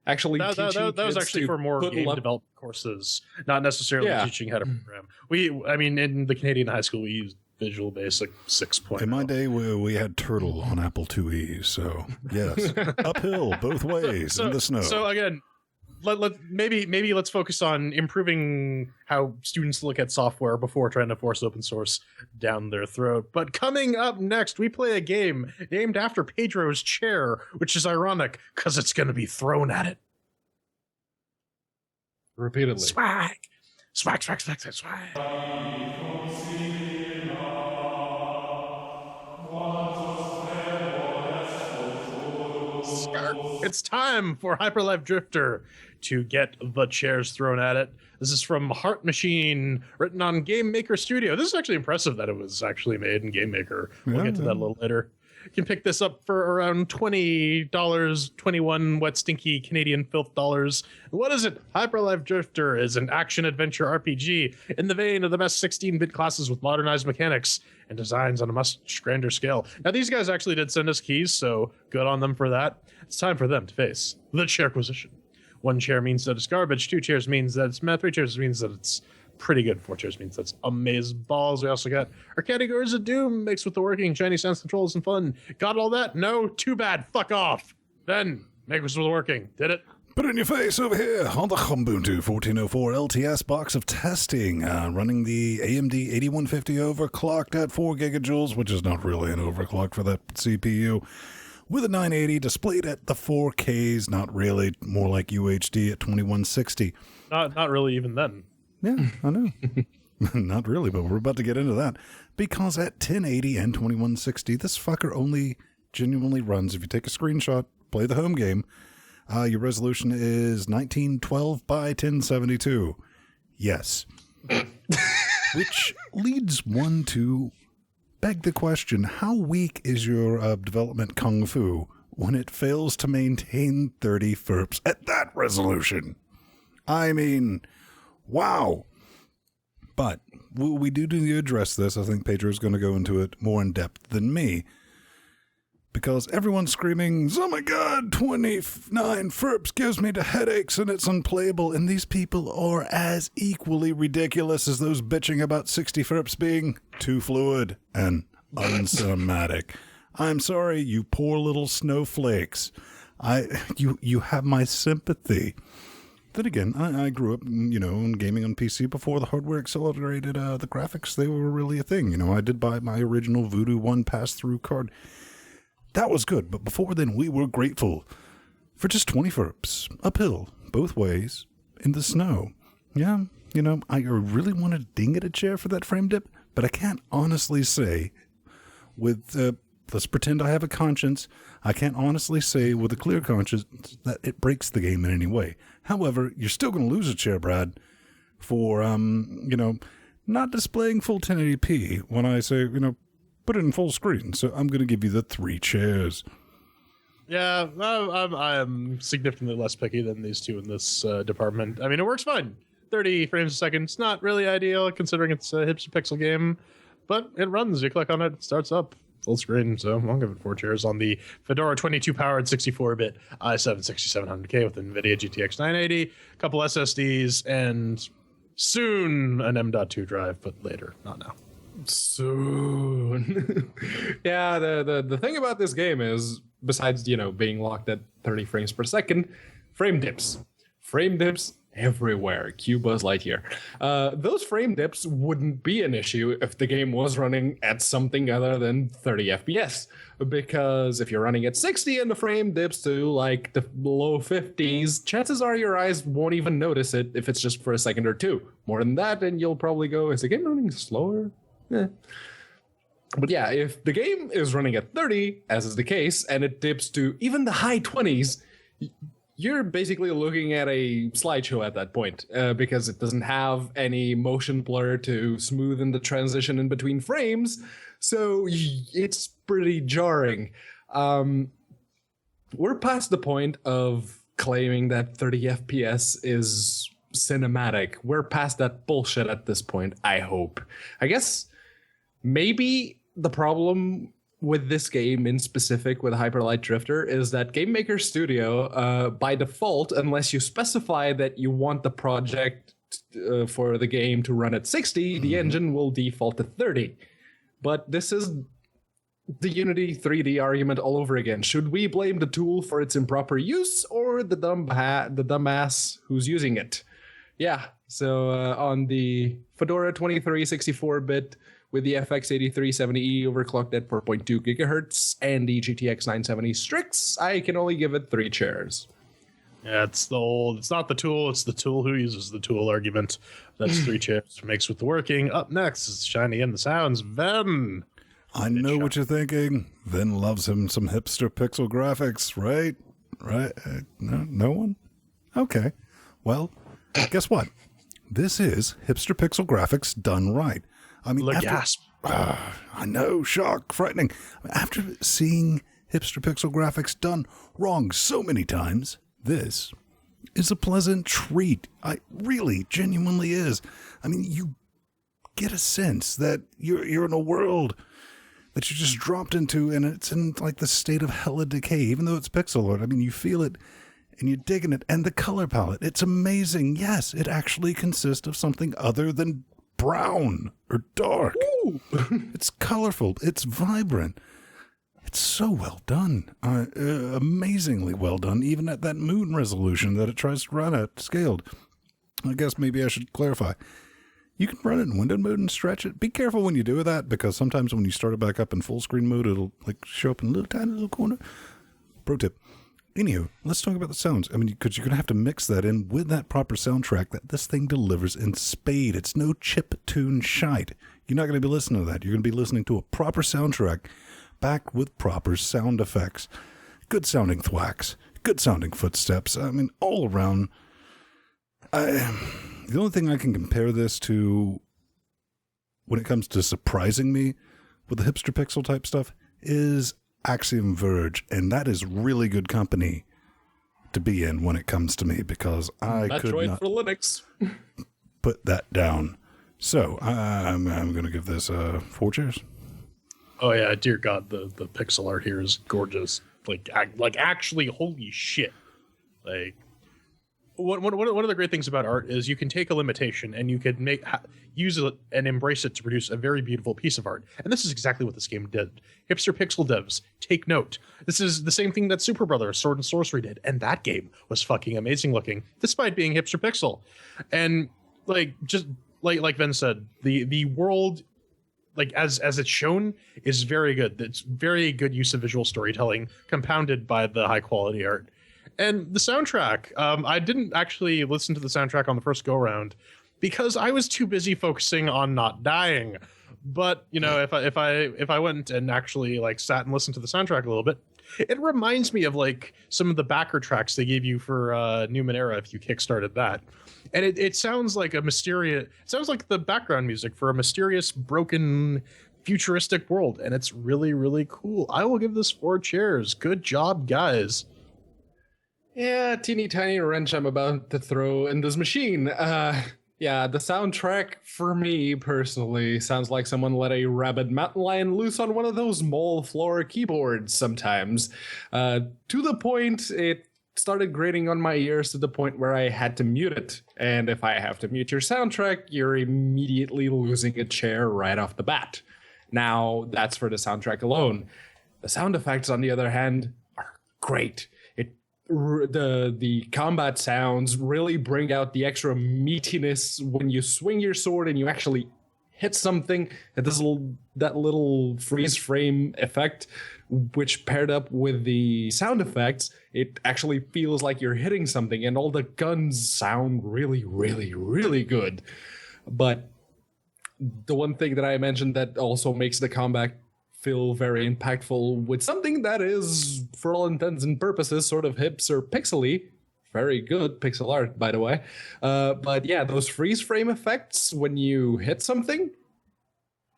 Actually, that was actually for more game development courses, not necessarily teaching how to program. In the Canadian high school, we used Visual Basic 6.0. In my day, we had Turtle on Apple IIe, so yes, uphill both ways in the snow. So again, maybe let's focus on improving how students look at software before trying to force open source down their throat. But coming up next, we play a game named after Pedro's chair, which is ironic because it's going to be thrown at it repeatedly. Swag. It's time for Hyperlife Drifter to get the chairs thrown at it. This is from Heart Machine, written on Game Maker Studio. This is actually impressive that it was actually made in Game Maker. We'll get to that a little later. You can pick this up for around $20, 21 wet, stinky Canadian filth dollars. What is it? Hyperlife Drifter is an action-adventure RPG in the vein of the best 16-bit classes with modernized mechanics and designs on a much grander scale. Now, these guys actually did send us keys, so good on them for that. It's time for them to face the CHAIRQUISITION. 1 chair means that it's garbage, 2 chairs means that it's meh, 3 chairs means that it's pretty good, 4 chairs means that's amaze balls. We also got our categories of doom mixed with the working, shiny sounds, controls, and fun. Got all that? No? Too bad. Fuck off. Then, make us with the working. Did it? Put it in your face over here on the Ubuntu 1404 LTS box of testing, running the AMD 8150 overclocked at 4 gigajoules, which is not really an overclock for that CPU, with a 980 displayed at the 4Ks, not really, more like UHD at 2160. Not really even then. Yeah, I know. Not really, but we're about to get into that. Because at 1080 and 2160, this fucker only genuinely runs. If you take a screenshot, play the home game, your resolution is 1912 by 1072. Yes. Which leads one to beg the question, how weak is your development kung fu when it fails to maintain 30 FERPs at that resolution? I mean, wow. But we do need to address this. I think Pedro's going to go into it more in depth than me. Because everyone's screaming, oh my god, 29 FERPs gives me the headaches and it's unplayable. And these people are as equally ridiculous as those bitching about 60 FERPs being too fluid and uncinematic. I'm sorry, you poor little snowflakes. You have my sympathy. Then again, I grew up, in gaming on PC before the hardware accelerated the graphics. They were really a thing. I did buy my original Voodoo 1 pass-through card. That was good, but before then, we were grateful for just 20 FERPs, uphill, both ways, in the snow. Yeah, I really want to ding at a chair for that frame dip, but I can't honestly say let's pretend I have a conscience. I can't honestly say with a clear conscience that it breaks the game in any way. However, you're still going to lose a chair, Brad, for, not displaying full 1080p when I say, put it in full screen. So I'm going to give you the 3 chairs. Yeah, I am significantly less picky than these two in this department. I mean, it works fine. 30 frames a second. It's not really ideal considering it's a hipster pixel game, but it runs. You click on it, it starts up. Full screen, so I'll give it 4 chairs on the Fedora 22-powered 64-bit i7-6700K with NVIDIA GTX 980, a couple SSDs, and soon an M.2 drive, but later, not now. Soon. Yeah, the thing about this game is, besides, being locked at 30 frames per second, frame dips. Frame dips everywhere. Cue Buzz Lightyear. Those frame dips wouldn't be an issue if the game was running at something other than 30 FPS. Because if you're running at 60 and the frame dips to like the low 50s, chances are your eyes won't even notice it if it's just for a second or two. More than that, and you'll probably go, is the game running slower? But yeah, if the game is running at 30, as is the case, and it dips to even the high 20s, you're basically looking at a slideshow at that point, because it doesn't have any motion blur to smoothen the transition in between frames, so it's pretty jarring. We're past the point of claiming that 30 FPS is cinematic. We're past that bullshit at this point, I hope. I guess maybe the problem with this game in specific with Hyper Light Drifter is that Game Maker Studio, by default, unless you specify that you want the project for the game to run at 60, the engine will default to 30. But this is the Unity 3D argument all over again. Should we blame the tool for its improper use or the dumbass who's using it? Yeah, so on the Fedora 23 64-bit with the FX8370E overclocked at 4.2 gigahertz and the GTX 970 Strix, I can only give it 3 chairs. Yeah, it's not the tool, it's the tool who uses the tool argument. That's 3 chairs mixed with the working. Up next is Shiny and the Sounds, Ven. I know what you're thinking. Ven loves him some hipster pixel graphics, right? Right? No one? Okay. Well, guess what? This is hipster pixel graphics done right. I mean, Gasp. I know, shock, frightening. After seeing hipster pixel graphics done wrong so many times, this is a pleasant treat. I really, genuinely is. I mean, you get a sense that you're in a world that you just dropped into, and it's in like the state of hella decay, even though it's pixel art. I mean, you feel it, and you're digging it, and the color palette, it's amazing. Yes, it actually consists of something other than brown or dark. It's colorful. It's vibrant. It's so well done. Amazingly well done, even at that moon resolution that it tries to run at scaled. I guess maybe I should clarify. You can run it in window mode and stretch it. Be careful when you do that, because sometimes when you start it back up in full screen mode, it'll like show up in a tiny little corner. Pro tip. Anywho, let's talk about the sounds. I mean, because you're going to have to mix that in with that proper soundtrack that this thing delivers in spade. It's no chip-tune shite. You're not going to be listening to that. You're going to be listening to a proper soundtrack back with proper sound effects. Good-sounding thwacks. Good-sounding footsteps. I mean, all around. The only thing I can compare this to when it comes to surprising me with the hipster pixel type stuff is Axiom Verge, and that is really good company to be in when it comes to me, because I could not for Linux. put that down. So I'm going to give this 4 cheers. Oh yeah, dear God, the pixel art here is gorgeous. Like actually, holy shit! Like one of the great things about art is you can take a limitation and you can use it and embrace it to produce a very beautiful piece of art. And this is exactly what this game did. Hipster pixel devs, take note. This is the same thing that Super Brother Sword and Sorcery did, and that game was fucking amazing looking, despite being hipster pixel. And just like Ben said, the world, like as it's shown, is very good. It's very good use of visual storytelling, compounded by the high quality art. And the soundtrack, I didn't actually listen to the soundtrack on the first go round because I was too busy focusing on not dying. But you know, if I went and actually like sat and listened to the soundtrack a little bit, it reminds me of like some of the backer tracks they gave you for Numenera if you kickstarted that. And it sounds like it sounds like the background music for a mysterious, broken, futuristic world, and it's really, really cool. I will give this 4 cheers. Good job, guys. Yeah, teeny tiny wrench I'm about to throw in this machine. Yeah, the soundtrack for me personally sounds like someone let a rabid mountain lion loose on one of those mole floor keyboards sometimes. To the point it started grating on my ears to the point where I had to mute it. And if I have to mute your soundtrack, you're immediately losing a chair right off the bat. Now, that's for the soundtrack alone. The sound effects, on the other hand, are great. The combat sounds really bring out the extra meatiness when you swing your sword and you actually hit something. That little freeze frame effect, which paired up with the sound effects, it actually feels like you're hitting something, and all the guns sound really, really, really good. But the one thing that I mentioned that also makes the combat feel very impactful with something that is, for all intents and purposes, sort of hips or pixely. Very good pixel art, by the way. But yeah, those freeze frame effects when you hit something,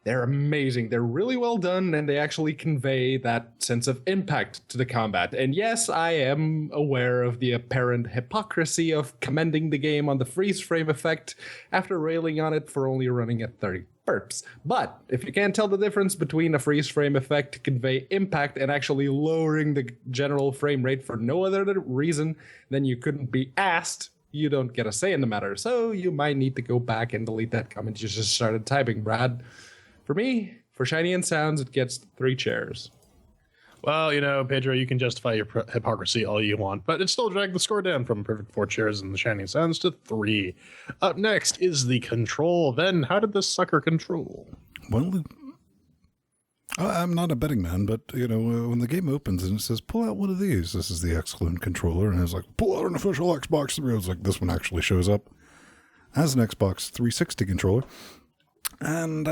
they're amazing. They're really well done, and they actually convey that sense of impact to the combat. And yes, I am aware of the apparent hypocrisy of commending the game on the freeze frame effect after railing on it for only running at 30 burps. But if you can't tell the difference between a freeze frame effect to convey impact and actually lowering the general frame rate for no other reason, then you couldn't be asked. You don't get a say in the matter. So you might need to go back and delete that comment you just started typing, Brad. For me, for Shiny and Sounds, it gets 3 chairs. Well, you know, Pedro, you can justify your hypocrisy all you want, but it still dragged the score down from a perfect 4 cheers and the Shining Sounds to 3. Up next is the control. Then, how did this sucker control? Well, I'm not a betting man, but, you know, when the game opens and it says, pull out one of these, this is the Excellent controller, and I was like, pull out an official Xbox 3. I was like, this one actually shows up as an Xbox 360 controller. And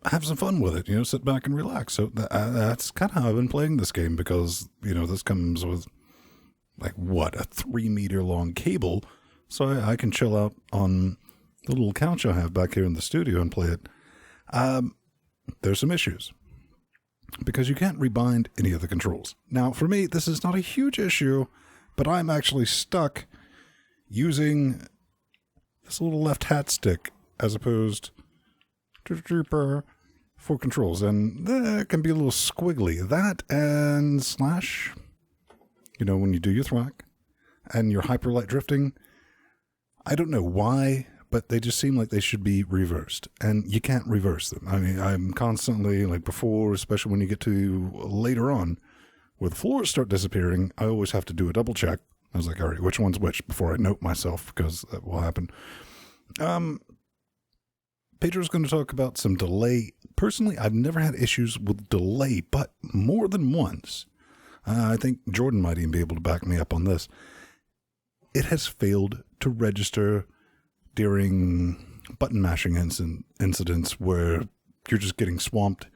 have some fun with it, you know, sit back and relax. So that's kind of how I've been playing this game, because, you know, this comes with, like, what, a 3-meter long cable. So I can chill out on the little couch I have back here in the studio and play it. There's some issues, because you can't rebind any of the controls. Now, for me, this is not a huge issue, but I'm actually stuck using this little left hat stick as opposed for controls, and that can be a little squiggly. That and slash, you know, when you do your thwack and your hyperlight drifting, I don't know why, but they just seem like they should be reversed, and you can't reverse them. I mean, I'm constantly, like before, especially when you get to later on, where the floors start disappearing, I always have to do a double check. I was like, all right, which one's which, before I note myself, because that will happen. Pedro's going to talk about some delay. Personally, I've never had issues with delay, but more than once, I think Jordan might even be able to back me up on this. It has failed to register during button mashing incidents where you're just getting swamped.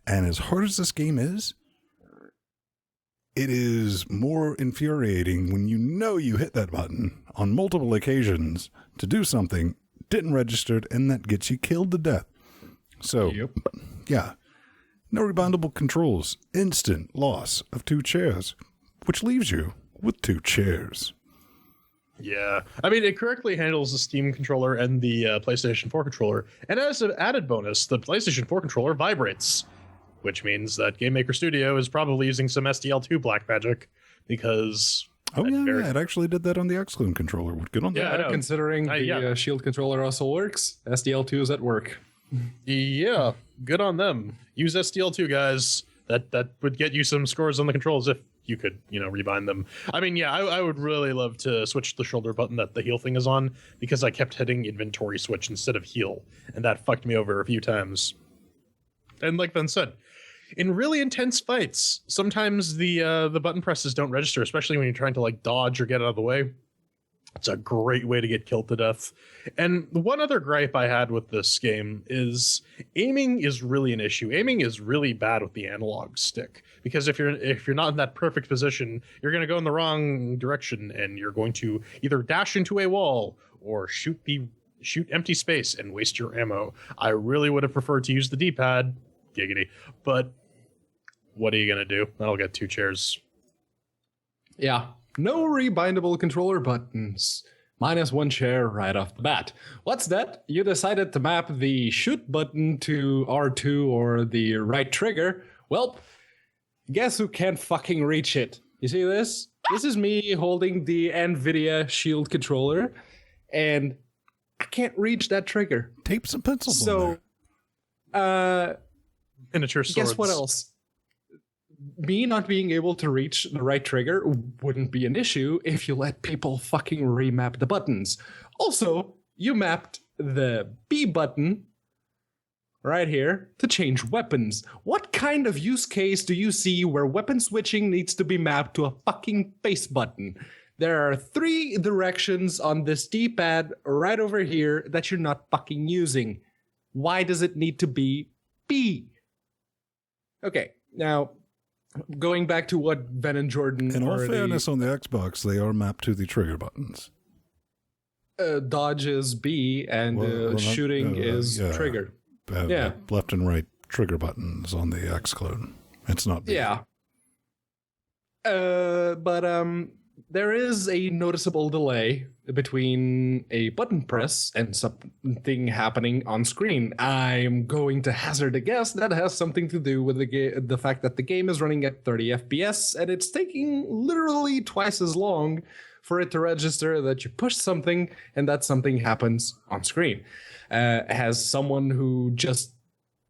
And as hard as this game is, it is more infuriating when you know you hit that button on multiple occasions to do something, didn't register, and that gets you killed to death. So, yeah, no reboundable controls, instant loss of 2 chairs, which leaves you with 2 chairs. Yeah, I mean, it correctly handles the Steam controller and the PlayStation 4 controller, and as an added bonus, the PlayStation 4 controller vibrates, which means that Game Maker Studio is probably using some SDL2 black magic, because... Oh, yeah, it actually did that on the Xclone controller. Good on that. Yeah, I know. Considering the Shield controller also works, SDL2 is at work. Yeah, good on them. Use SDL2, guys. That would get you some scores on the controls if you could, rebind them. I mean, yeah, I would really love to switch the shoulder button that the heal thing is on, because I kept hitting inventory switch instead of heal, and that fucked me over a few times. And like Ben said, in really intense fights, sometimes the button presses don't register, especially when you're trying to like dodge or get out of the way. It's a great way to get killed to death. And one other gripe I had with this game is aiming is really an issue. Aiming is really bad with the analog stick, because if you're not in that perfect position, you're going to go in the wrong direction, and you're going to either dash into a wall or shoot empty space and waste your ammo. I really would have preferred to use the D-pad, giggity, but what are you going to do? That'll get 2 chairs. Yeah. No rebindable controller buttons. -1 chair right off the bat. What's that? You decided to map the shoot button to R2 or the right trigger. Well, guess who can't fucking reach it? You see this? This is me holding the NVIDIA Shield controller, and I can't reach that trigger. Tape some pencils on there. Miniature swords. Guess what else? Me not being able to reach the right trigger wouldn't be an issue if you let people fucking remap the buttons. Also, you mapped the B button right here to change weapons. What kind of use case do you see where weapon switching needs to be mapped to a fucking face button? There are 3 directions on this D-pad right over here that you're not fucking using. Why does it need to be B? Okay, now... going back to what Ben and Jordan... In all fairness, on the Xbox, they are mapped to the trigger buttons. Dodge is B, and shooting is trigger. Left and right trigger buttons on the Xclone. It's not B. Yeah. But there is a noticeable delay between a button press and something happening on screen. I'm going to hazard a guess that has something to do with the fact that the game is running at 30 FPS, and it's taking literally twice as long for it to register that you push something and that something happens on screen. As someone who just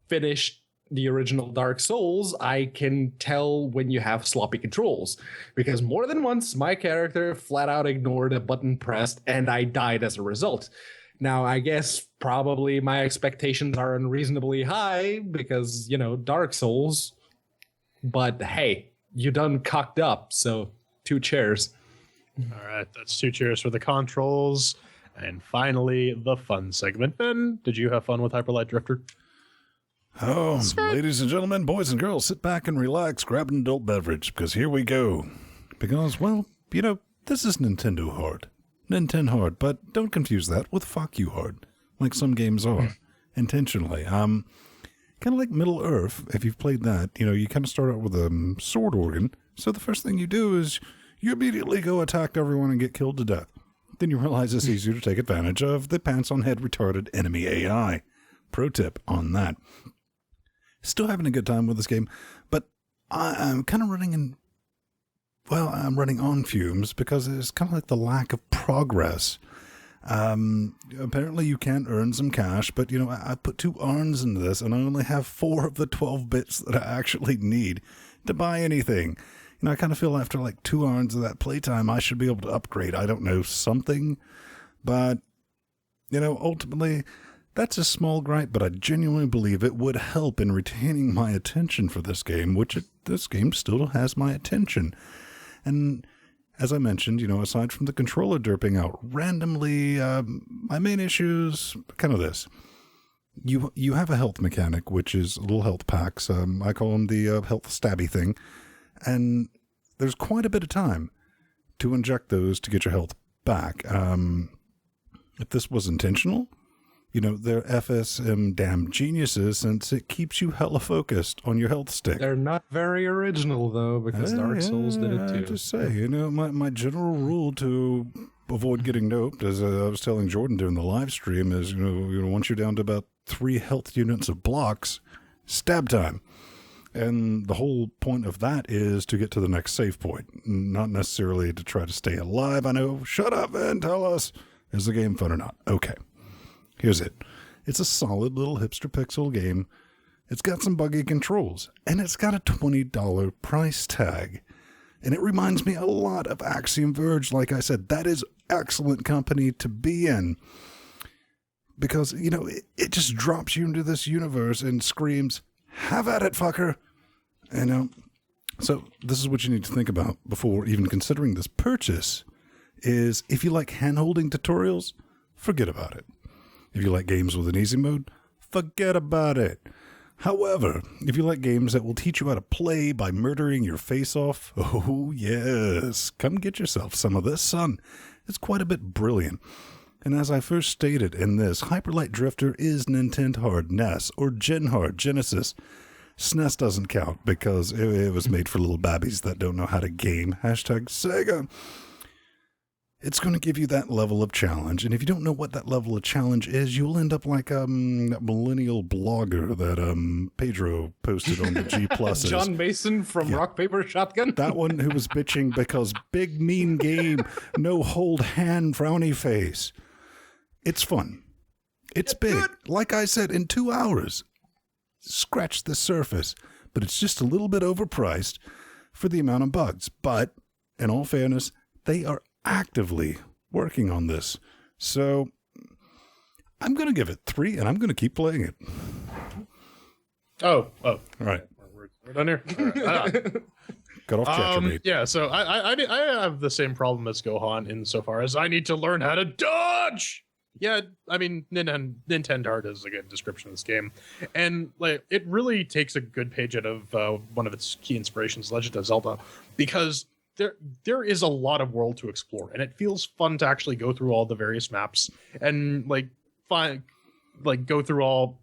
finished the original Dark Souls, I can tell when you have sloppy controls, because more than once my character flat out ignored a button pressed and I died as a result. Now, I guess probably my expectations are unreasonably high because, Dark Souls, but hey, you done cocked up, so 2 chairs. All right, that's 2 chairs for the controls. And finally, the fun segment. Ben, did you have fun with Hyperlight Drifter? Oh, ladies and gentlemen, boys and girls, sit back and relax, grab an adult beverage, because here we go. Because, well, this is Nintendo hard. Nintendo hard, but don't confuse that with fuck you hard, like some games are, intentionally. Kind of like Middle Earth, if you've played that, you kind of start out with a sword organ, so the first thing you do is you immediately go attack everyone and get killed to death. Then you realize it's easier to take advantage of the pants-on-head retarded enemy AI. Pro tip on that. Still having a good time with this game, but I'm kind of running I'm running on fumes because it's kind of like the lack of progress. Apparently you can earn some cash, but I put 2 arns into this and I only have 4 of the 12 bits that I actually need to buy anything. I kind of feel after like 2 arns of that playtime, I should be able to upgrade, I don't know, something. But, ultimately, That's a small gripe, but I genuinely believe it would help in retaining my attention for this game, this game still has my attention. And as I mentioned, aside from the controller derping out randomly, my main issues, kind of this. You have a health mechanic, which is little health packs. I call them the health stabby thing. And there's quite a bit of time to inject those to get your health back. If this was intentional, they're FSM damn geniuses, since it keeps you hella focused on your health stick. They're not very original, though, because Dark Souls did it too. I just say, my general rule to avoid getting doped, as I was telling Jordan during the live stream, is, once you're down to about 3 health units of blocks, stab time. And the whole point of that is to get to the next save point, not necessarily to try to stay alive. I know, shut up and tell us, is the game fun or not? Okay. Here's it. It's a solid little hipster pixel game. It's got some buggy controls, and it's got a $20 price tag. And it reminds me a lot of Axiom Verge. Like I said, that is excellent company to be in. Because, it just drops you into this universe and screams, have at it, fucker. So this is what you need to think about before even considering this purchase, is if you like hand-holding tutorials, forget about it. If you like games with an easy mode, forget about it. However, if you like games that will teach you how to play by murdering your face off, oh yes, come get yourself some of this, son. It's quite a bit brilliant. And as I first stated in this, Hyperlight Drifter is Nintendo Hard NES or Gen Hard Genesis. SNES doesn't count because it was made for little babbies that don't know how to game. Hashtag Sega. It's going to give you that level of challenge. And if you don't know what that level of challenge is, you'll end up like that millennial blogger that Pedro posted on the G+. John Mason from Rock, Paper, Shotgun? That one who was bitching because big, mean game, no hold hand, frowny face. It's fun. It's big. Like I said, in 2 hours, scratch the surface. But it's just a little bit overpriced for the amount of bugs. But, in all fairness, they are actively working on this. So I'm going to give it 3 and I'm going to keep playing it. Oh. All right. We're done here. All right. Got off chat, mate. Yeah, so I have the same problem as Gohan insofar as I need to learn how to dodge. Yeah, I mean, Nintendo Hard is a good description of this game. And like, it really takes a good page out of one of its key inspirations, Legend of Zelda, because there is a lot of world to explore, and it feels fun to actually go through all the various maps and go through all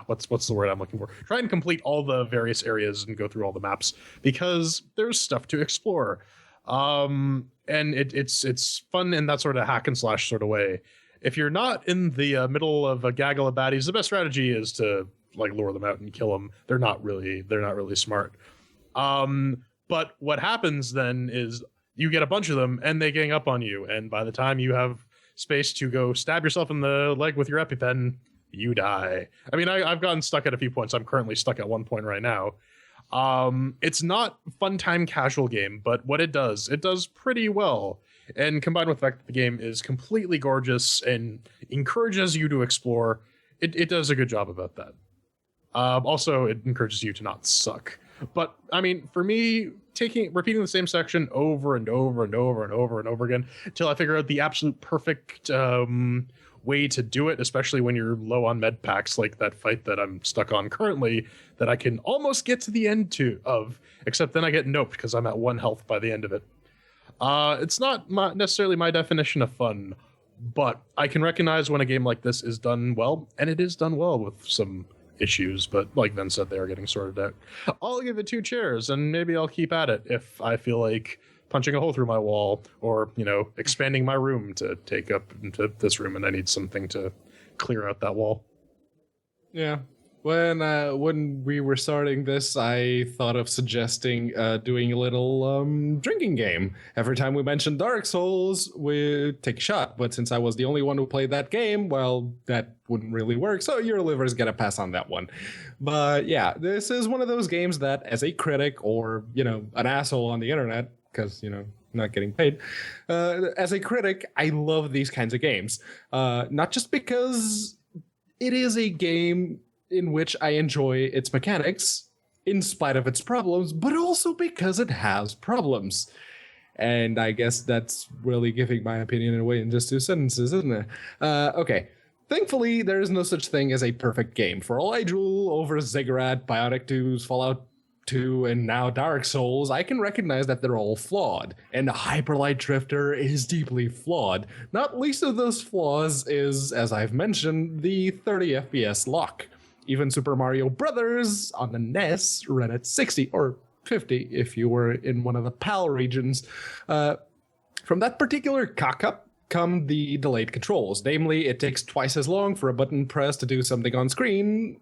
what's the word I'm looking for? Try and complete all the various areas and go through all the maps because there's stuff to explore. And it's fun in that sort of hack and slash sort of way. If you're not in the middle of a gaggle of baddies, the best strategy is to lure them out and kill them. They're not really smart. But what happens then is you get a bunch of them and they gang up on you. And by the time you have space to go stab yourself in the leg with your EpiPen, you die. I mean, I've gotten stuck at a few points. I'm currently stuck at one point right now. It's not fun time casual game, but what it does pretty well. And combined with the fact that the game is completely gorgeous and encourages you to explore, it does a good job about that. Also, it encourages you to not suck. But I mean, for me, repeating the same section over and over and over and over and over again until I figure out the absolute perfect way to do it, especially when you're low on med packs, like that fight that I'm stuck on currently, that I can almost get to the end of, except then I get noped because I'm at 1 health by the end of it. It's not necessarily my definition of fun, but I can recognize when a game like this is done well, and it is done well with some issues, but like Ben said, they are getting sorted out. I'll give it 2 chairs, and maybe I'll keep at it if I feel like punching a hole through my wall, or expanding my room to take up into this room, and I need something to clear out that wall. Yeah. When we were starting this, I thought of suggesting doing a little drinking game. Every time we mentioned Dark Souls, we take a shot. But since I was the only one who played that game, well, that wouldn't really work. So your liver's gonna pass on that one. But yeah, this is one of those games that, as a critic or an asshole on the internet, because not getting paid, as a critic, I love these kinds of games. Not just because it is a game in which I enjoy its mechanics in spite of its problems, but also because it has problems. And I guess that's really giving my opinion away in just 2 sentences, isn't it? Okay. Thankfully, there is no such thing as a perfect game. For all I drool over Ziggurat, Bionic 2's Fallout 2, and now Dark Souls, I can recognize that they're all flawed. And Hyperlight Drifter is deeply flawed. Not least of those flaws is, as I've mentioned, the 30 FPS lock. Even Super Mario Brothers on the NES ran at 60 or 50 if you were in one of the PAL regions. From that particular cock-up come the delayed controls. Namely, it takes twice as long for a button press to do something on screen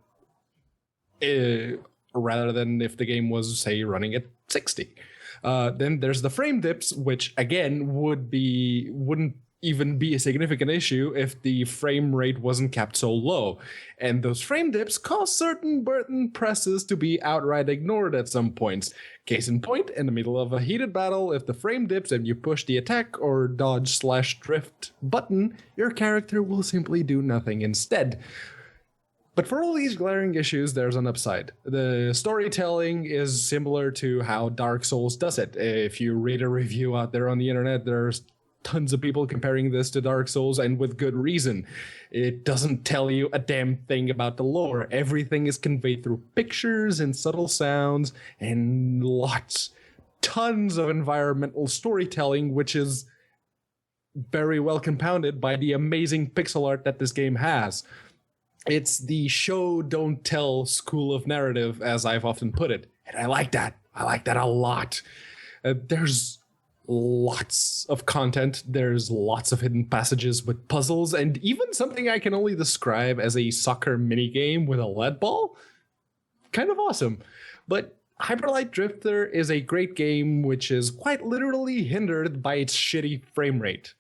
rather than if the game was, say, running at 60. Then there's the frame dips, which again wouldn't even be a significant issue if the frame rate wasn't kept so low. And those frame dips cause certain button presses to be outright ignored at some points. Case in point, in the middle of a heated battle, if the frame dips and you push the attack or dodge/drift button, your character will simply do nothing instead. But for all these glaring issues, there's an upside. The storytelling is similar to how Dark Souls does it. If you read a review out there on the internet, there's tons of people comparing this to Dark Souls, and with good reason. It doesn't tell you a damn thing about the lore. Everything is conveyed through pictures and subtle sounds and tons of environmental storytelling, which is very well compounded by the amazing pixel art that this game has. It's the show, don't tell school of narrative, as I've often put it. And I like that. I like that a lot. There's lots of content. There's lots of hidden passages with puzzles, and even something I can only describe as a soccer minigame with a lead ball. Kind of awesome. But Hyperlight Drifter is a great game which is quite literally hindered by its shitty frame rate.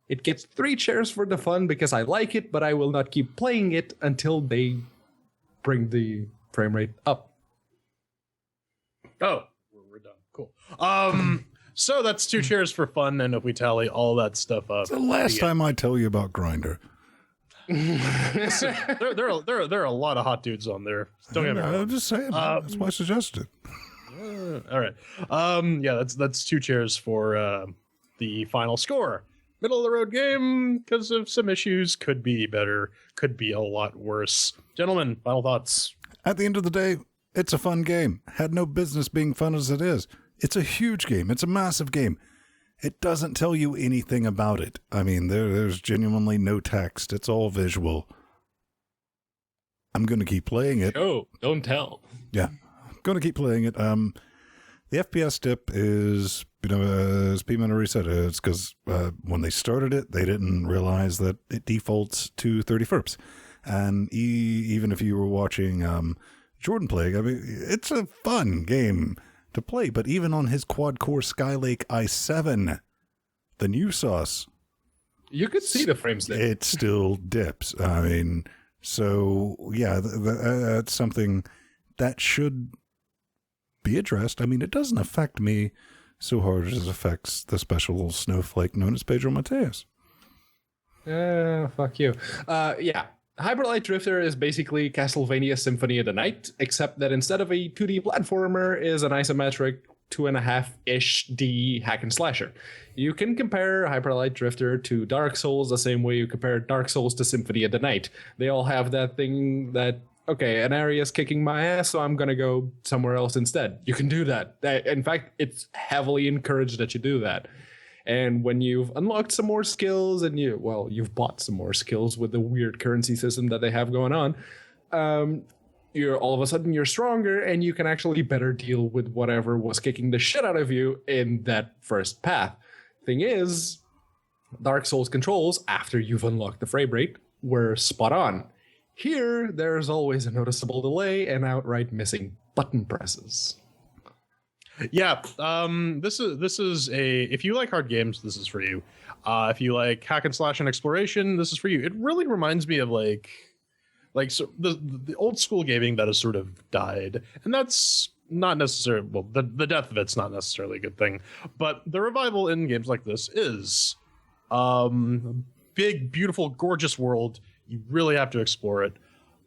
It gets 3 chairs for the fun because I like it, but I will not keep playing it until they bring the frame rate up. Oh, we're done. Cool. So that's 2 chairs for fun, and if we tally all that stuff up, It's the last time I tell you about Grindr. there are a lot of hot dudes on there. Don't get me wrong. I'm just saying. That's why I suggested it. All right. Yeah, that's 2 chairs for the final score. Middle of the road game because of some issues. Could be better. Could be a lot worse. Gentlemen, final thoughts. At the end of the day, it's a fun game. Had no business being fun as it is. It's a huge game. It's a massive game. It doesn't tell you anything about it. I mean, there's genuinely no text. It's all visual. I'm going to keep playing it. Oh, don't tell. Yeah, I'm going to keep playing it. The FPS dip is, as P-Man already said, it's because when they started it, they didn't realize that it defaults to 30 FERPs. And even if you were watching Jordan play, I mean, it's a fun game to play, but even on his quad-core Skylake i7, the new sauce, you could see the frames there. It still dips. I mean, so yeah, that's something that should be addressed. I mean, it doesn't affect me so hard as it affects the special snowflake known as Pedro Mateus. Fuck you. Yeah. Hyperlight Drifter is basically Castlevania Symphony of the Night, except that instead of a 2D platformer is an isometric 2.5-ish D hack and slasher. You can compare Hyperlight Drifter to Dark Souls the same way you compare Dark Souls to Symphony of the Night. They all have that thing that, okay, an area is kicking my ass, so I'm going to go somewhere else instead. You can do that. In fact, it's heavily encouraged that you do that. And when you've unlocked some more skills and you've bought some more skills with the weird currency system that they have going on, you're all of a sudden you're stronger and you can actually better deal with whatever was kicking the shit out of you in that first path. Thing is, Dark Souls controls, after you've unlocked the frame rate, were spot on. Here, there's always a noticeable delay and outright missing button presses. Yeah, this is if you like hard games, this is for you. If you like hack and slash and exploration, this is for you. It really reminds me of like so the old school gaming that has sort of died, and that's not necessarily, well, the death of it's not necessarily a good thing, but the revival in games like this is big, beautiful, gorgeous world. You really have to explore it.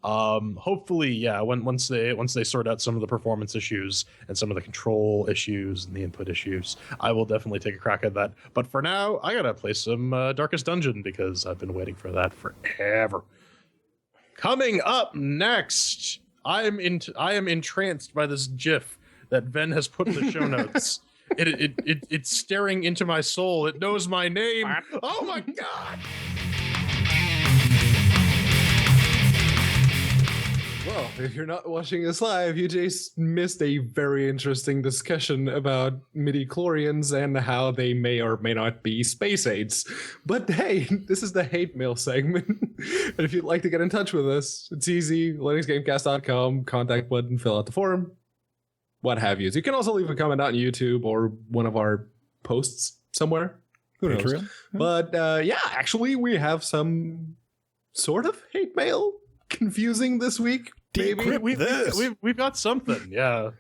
Hopefully, yeah, once they sort out some of the performance issues and some of the control issues and the input issues, I will definitely take a crack at that. But for now, I gotta play some Darkest Dungeon because I've been waiting for that forever. Coming up next, I am entranced by this GIF that Ven has put in the show notes. It's staring into my soul. It knows my name. Oh my god! Well, if you're not watching this live, you just missed a very interesting discussion about midi-chlorians and how they may or may not be space aids. But hey, this is the hate mail segment. And if you'd like to get in touch with us, it's easy. LinuxGameCast.com, contact button, fill out the form, what have you. You can also leave a comment on YouTube or one of our posts somewhere. Who knows? Patreon? But yeah, actually, we have some sort of hate mail. Confusing this week. Maybe We've got something. Yeah.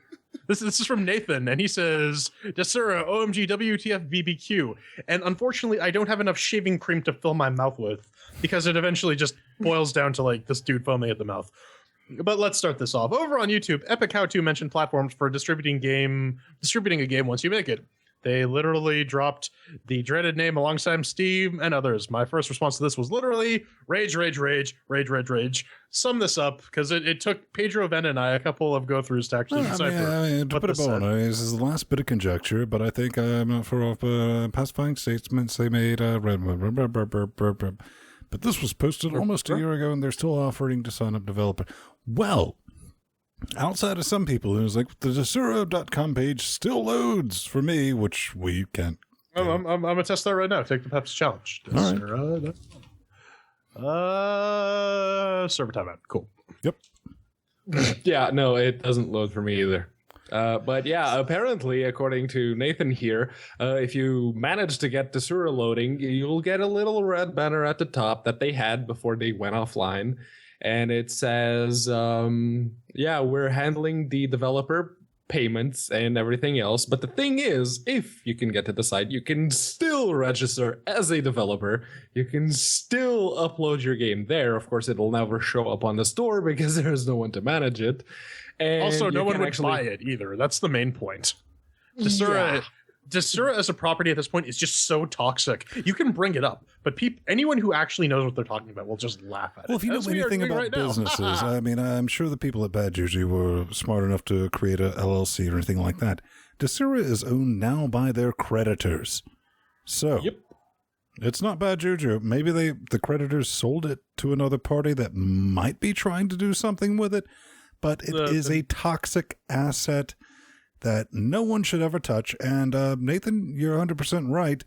This is from Nathan, and he says, Desura, OMG, WTF, BBQ. And unfortunately, I don't have enough shaving cream to fill my mouth with because it eventually just boils down to like this dude foaming at the mouth. But let's start this off. Over on YouTube, Epic How To mentioned platforms for distributing a game once you make it. They literally dropped the dreaded name alongside Steam and others. My first response to this was literally rage. Sum this up, because it took Pedro, Ven, and I a couple of go-throughs to actually decipher. To put a bow on it, this is the last bit of conjecture, but I think I'm not far off pacifying statements they made. But this was posted almost a year ago, and they're still offering to sign up developer. Well, outside of some people who's like, the Desura.com page still loads for me, which we can't. I'm going to test that right now. Take the Pepsi challenge. Desura. Server timeout. Cool. Yep. Yeah, no, it doesn't load for me either. But yeah, apparently, according to Nathan here, if you manage to get Desura loading, you'll get a little red banner at the top that they had before they went offline. And it says, yeah, we're handling the developer payments and everything else. But the thing is, if you can get to the site, you can still register as a developer. You can still upload your game there. Of course, it'll never show up on the store because there's no one to manage it. And also, no one would buy it either. That's the main point. Desura as a property at this point is just so toxic. You can bring it up, but anyone who actually knows what they're talking about will just laugh at it. Well, if you know anything about businesses, I mean, I'm sure the people at Bad Juju were smart enough to create a LLC or anything like that. Desura is owned now by their creditors. So, yep. It's not Bad Juju. Maybe the creditors sold it to another party that might be trying to do something with it, but it is a toxic asset that no one should ever touch. And Nathan, you're 100% right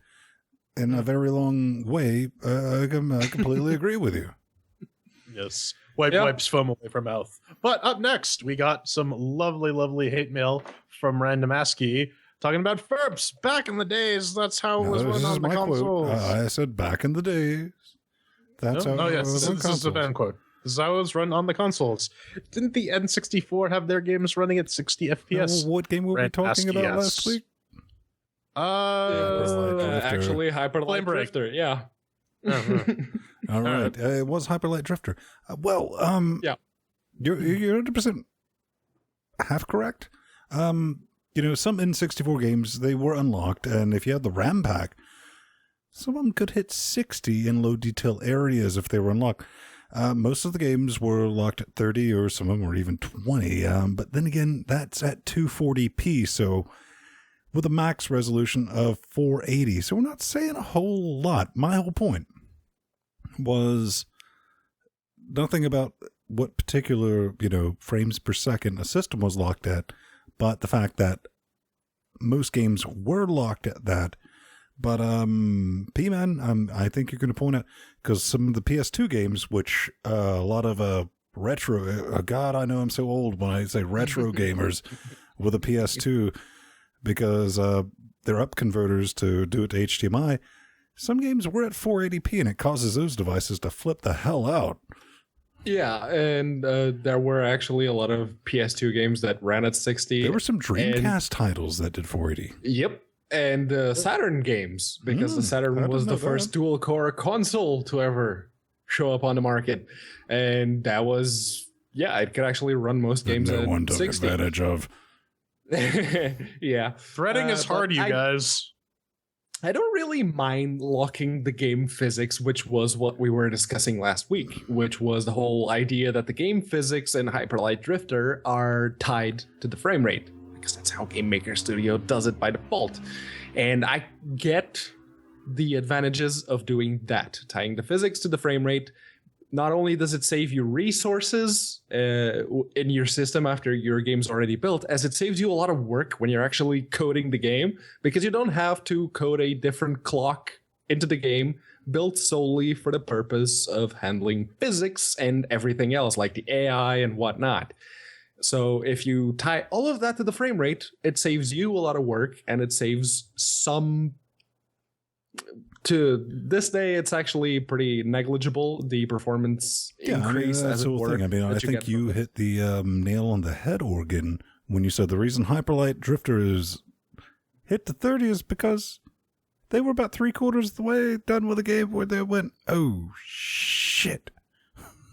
in a very long way. I completely agree with you. Yes. Wipes foam away from mouth. But up next, we got some lovely hate mail from Random ASCII talking about FERPs. Back in the days, that's how it was run on the consoles. I said back in the days. That's how it was on consoles. This is a fan quote. This is how it was run on the consoles. Didn't the N64 have their games running at 60 FPS? What game were we talking about last week? Actually, Hyper Light Drifter. Yeah. All right. It was Hyper Light Drifter. Yeah. You're 100% half correct. Some N64 games, they were unlocked, and if you had the RAM pack, some of them could hit 60 in low detail areas if they were unlocked. Most of the games were locked at 30, or some of them were even 20. But then again, that's at 240p, so with a max resolution of 480. So we're not saying a whole lot. My whole point was nothing about what particular, frames per second a system was locked at, but the fact that most games were locked at that. But, P-Man, I think you're going to point out, because some of the PS2 games, which a lot of retro, God, I know I'm so old when I say retro gamers with a PS2, because they're up converters to do it to HDMI. Some games were at 480p, and it causes those devices to flip the hell out. Yeah, and there were actually a lot of PS2 games that ran at 60. There were some Dreamcast titles that did 480. Yep. And Saturn games, because the Saturn was the first dual-core console to ever show up on the market, and that was it could actually run most games no at one took 60. advantage of. Yeah, Threading is hard, you guys. I don't really mind locking the game physics, which was what we were discussing last week, which was the whole idea that the game physics in Hyperlight Drifter are tied to the frame rate, because that's how Game Maker Studio does it by default. And I get the advantages of doing that, tying the physics to the frame rate. Not only does it save you resources in your system after your game's already built, as it saves you a lot of work when you're actually coding the game, because you don't have to code a different clock into the game built solely for the purpose of handling physics and everything else, like the AI and whatnot. So if you tie all of that to the frame rate, it saves you a lot of work, and it saves some... To this day, it's actually pretty negligible, the performance increase, that's as the it whole were. thing. I mean, I think you hit the nail on the head, Organ, when you said the reason Hyperlight Drifter is hit to 30 is because they were about 3/4 of the way done with a game where they went, oh, shit.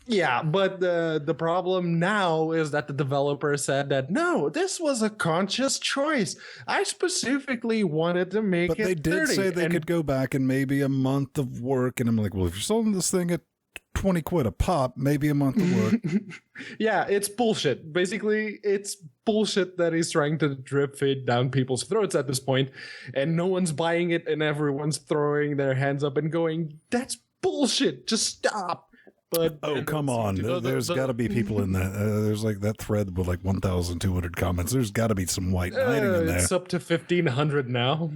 Yeah, but the problem now is that the developer said that, no, this was a conscious choice. I specifically wanted to make But it 30. they did say they could go back and maybe a month of work, and I'm like, well, if you're selling this thing at 20 quid a pop, maybe a month of work. Yeah, it's bullshit. Basically, it's bullshit that he's trying to drip feed down people's throats at this point, and no one's buying it, and everyone's throwing their hands up and going, that's bullshit, just stop. But come on. There's got to be people in that. There's like that thread with like 1,200 comments. There's got to be some white knighting in there. It's up to 1,500 now.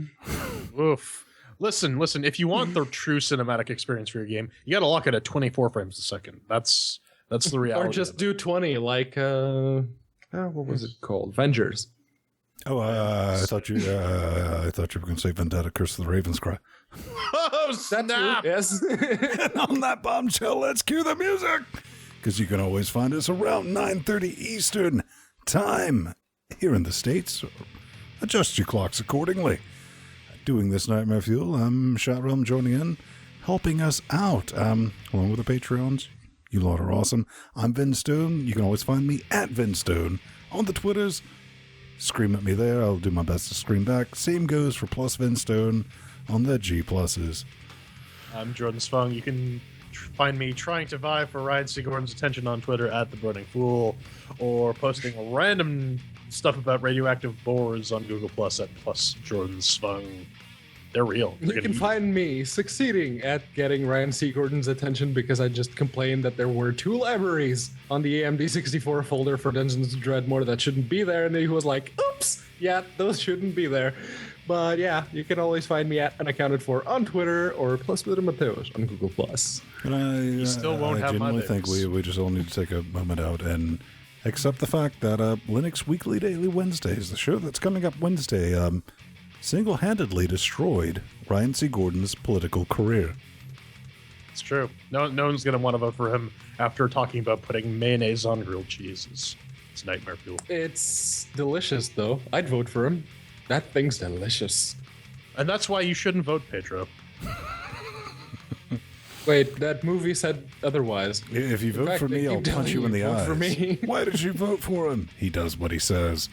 Oof. Listen. If you want the true cinematic experience for your game, you got to lock it at 24 frames a second. That's the reality. Or just do 20, like what was it called? Vengers. Oh, I thought you were going to say Vendetta: Curse of the Raven's Cry. Oh, snap! Yes. And on that bombshell, let's cue the music, because you can always find us around 9:30 Eastern time here in the States. Adjust your clocks accordingly. Doing this Nightmare Fuel, I'm Shotrealm joining in, helping us out, along with the Patreons. You lot are awesome. I'm Vin Stone. You can always find me at Vin Stone on the Twitters. Scream at me there. I'll do my best to scream back. Same goes for Plus Vin Stone on the G pluses. I'm Jordan Svung. You can find me trying to vie for Ryan C. Gordon's attention on Twitter at The Burning Fool, or posting random stuff about radioactive boars on Google Plus at Plus Jordan Svung. They're real. You can find me succeeding at getting Ryan C. Gordon's attention because I just complained that there were 2 libraries on the AMD 64 folder for Dungeons & Dreadmore that shouldn't be there, and he was like, oops, yeah, those shouldn't be there. But yeah, you can always find me at Unaccounted For on Twitter, or Plus with Mateos on Google Plus. And I still won't have my genuinely think days. we just all need to take a moment out and accept the fact that Linux Weekly Daily Wednesdays, the show that's coming up Wednesday, single-handedly destroyed Ryan C. Gordon's political career. It's true. No one's going to want to vote for him after talking about putting mayonnaise on grilled cheese. It's nightmare fuel. It's delicious, though. I'd vote for him. That thing's delicious. And that's why you shouldn't vote, Pedro. Wait, that movie said otherwise. If you vote fact, for they me, I'll keep punch telling you in you, the vote eyes. for me. Why did you vote for him? He does what he says.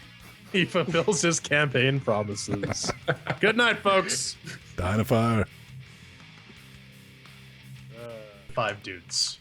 He fulfills his campaign promises. Good night, folks. Die in a fire. 5 dudes.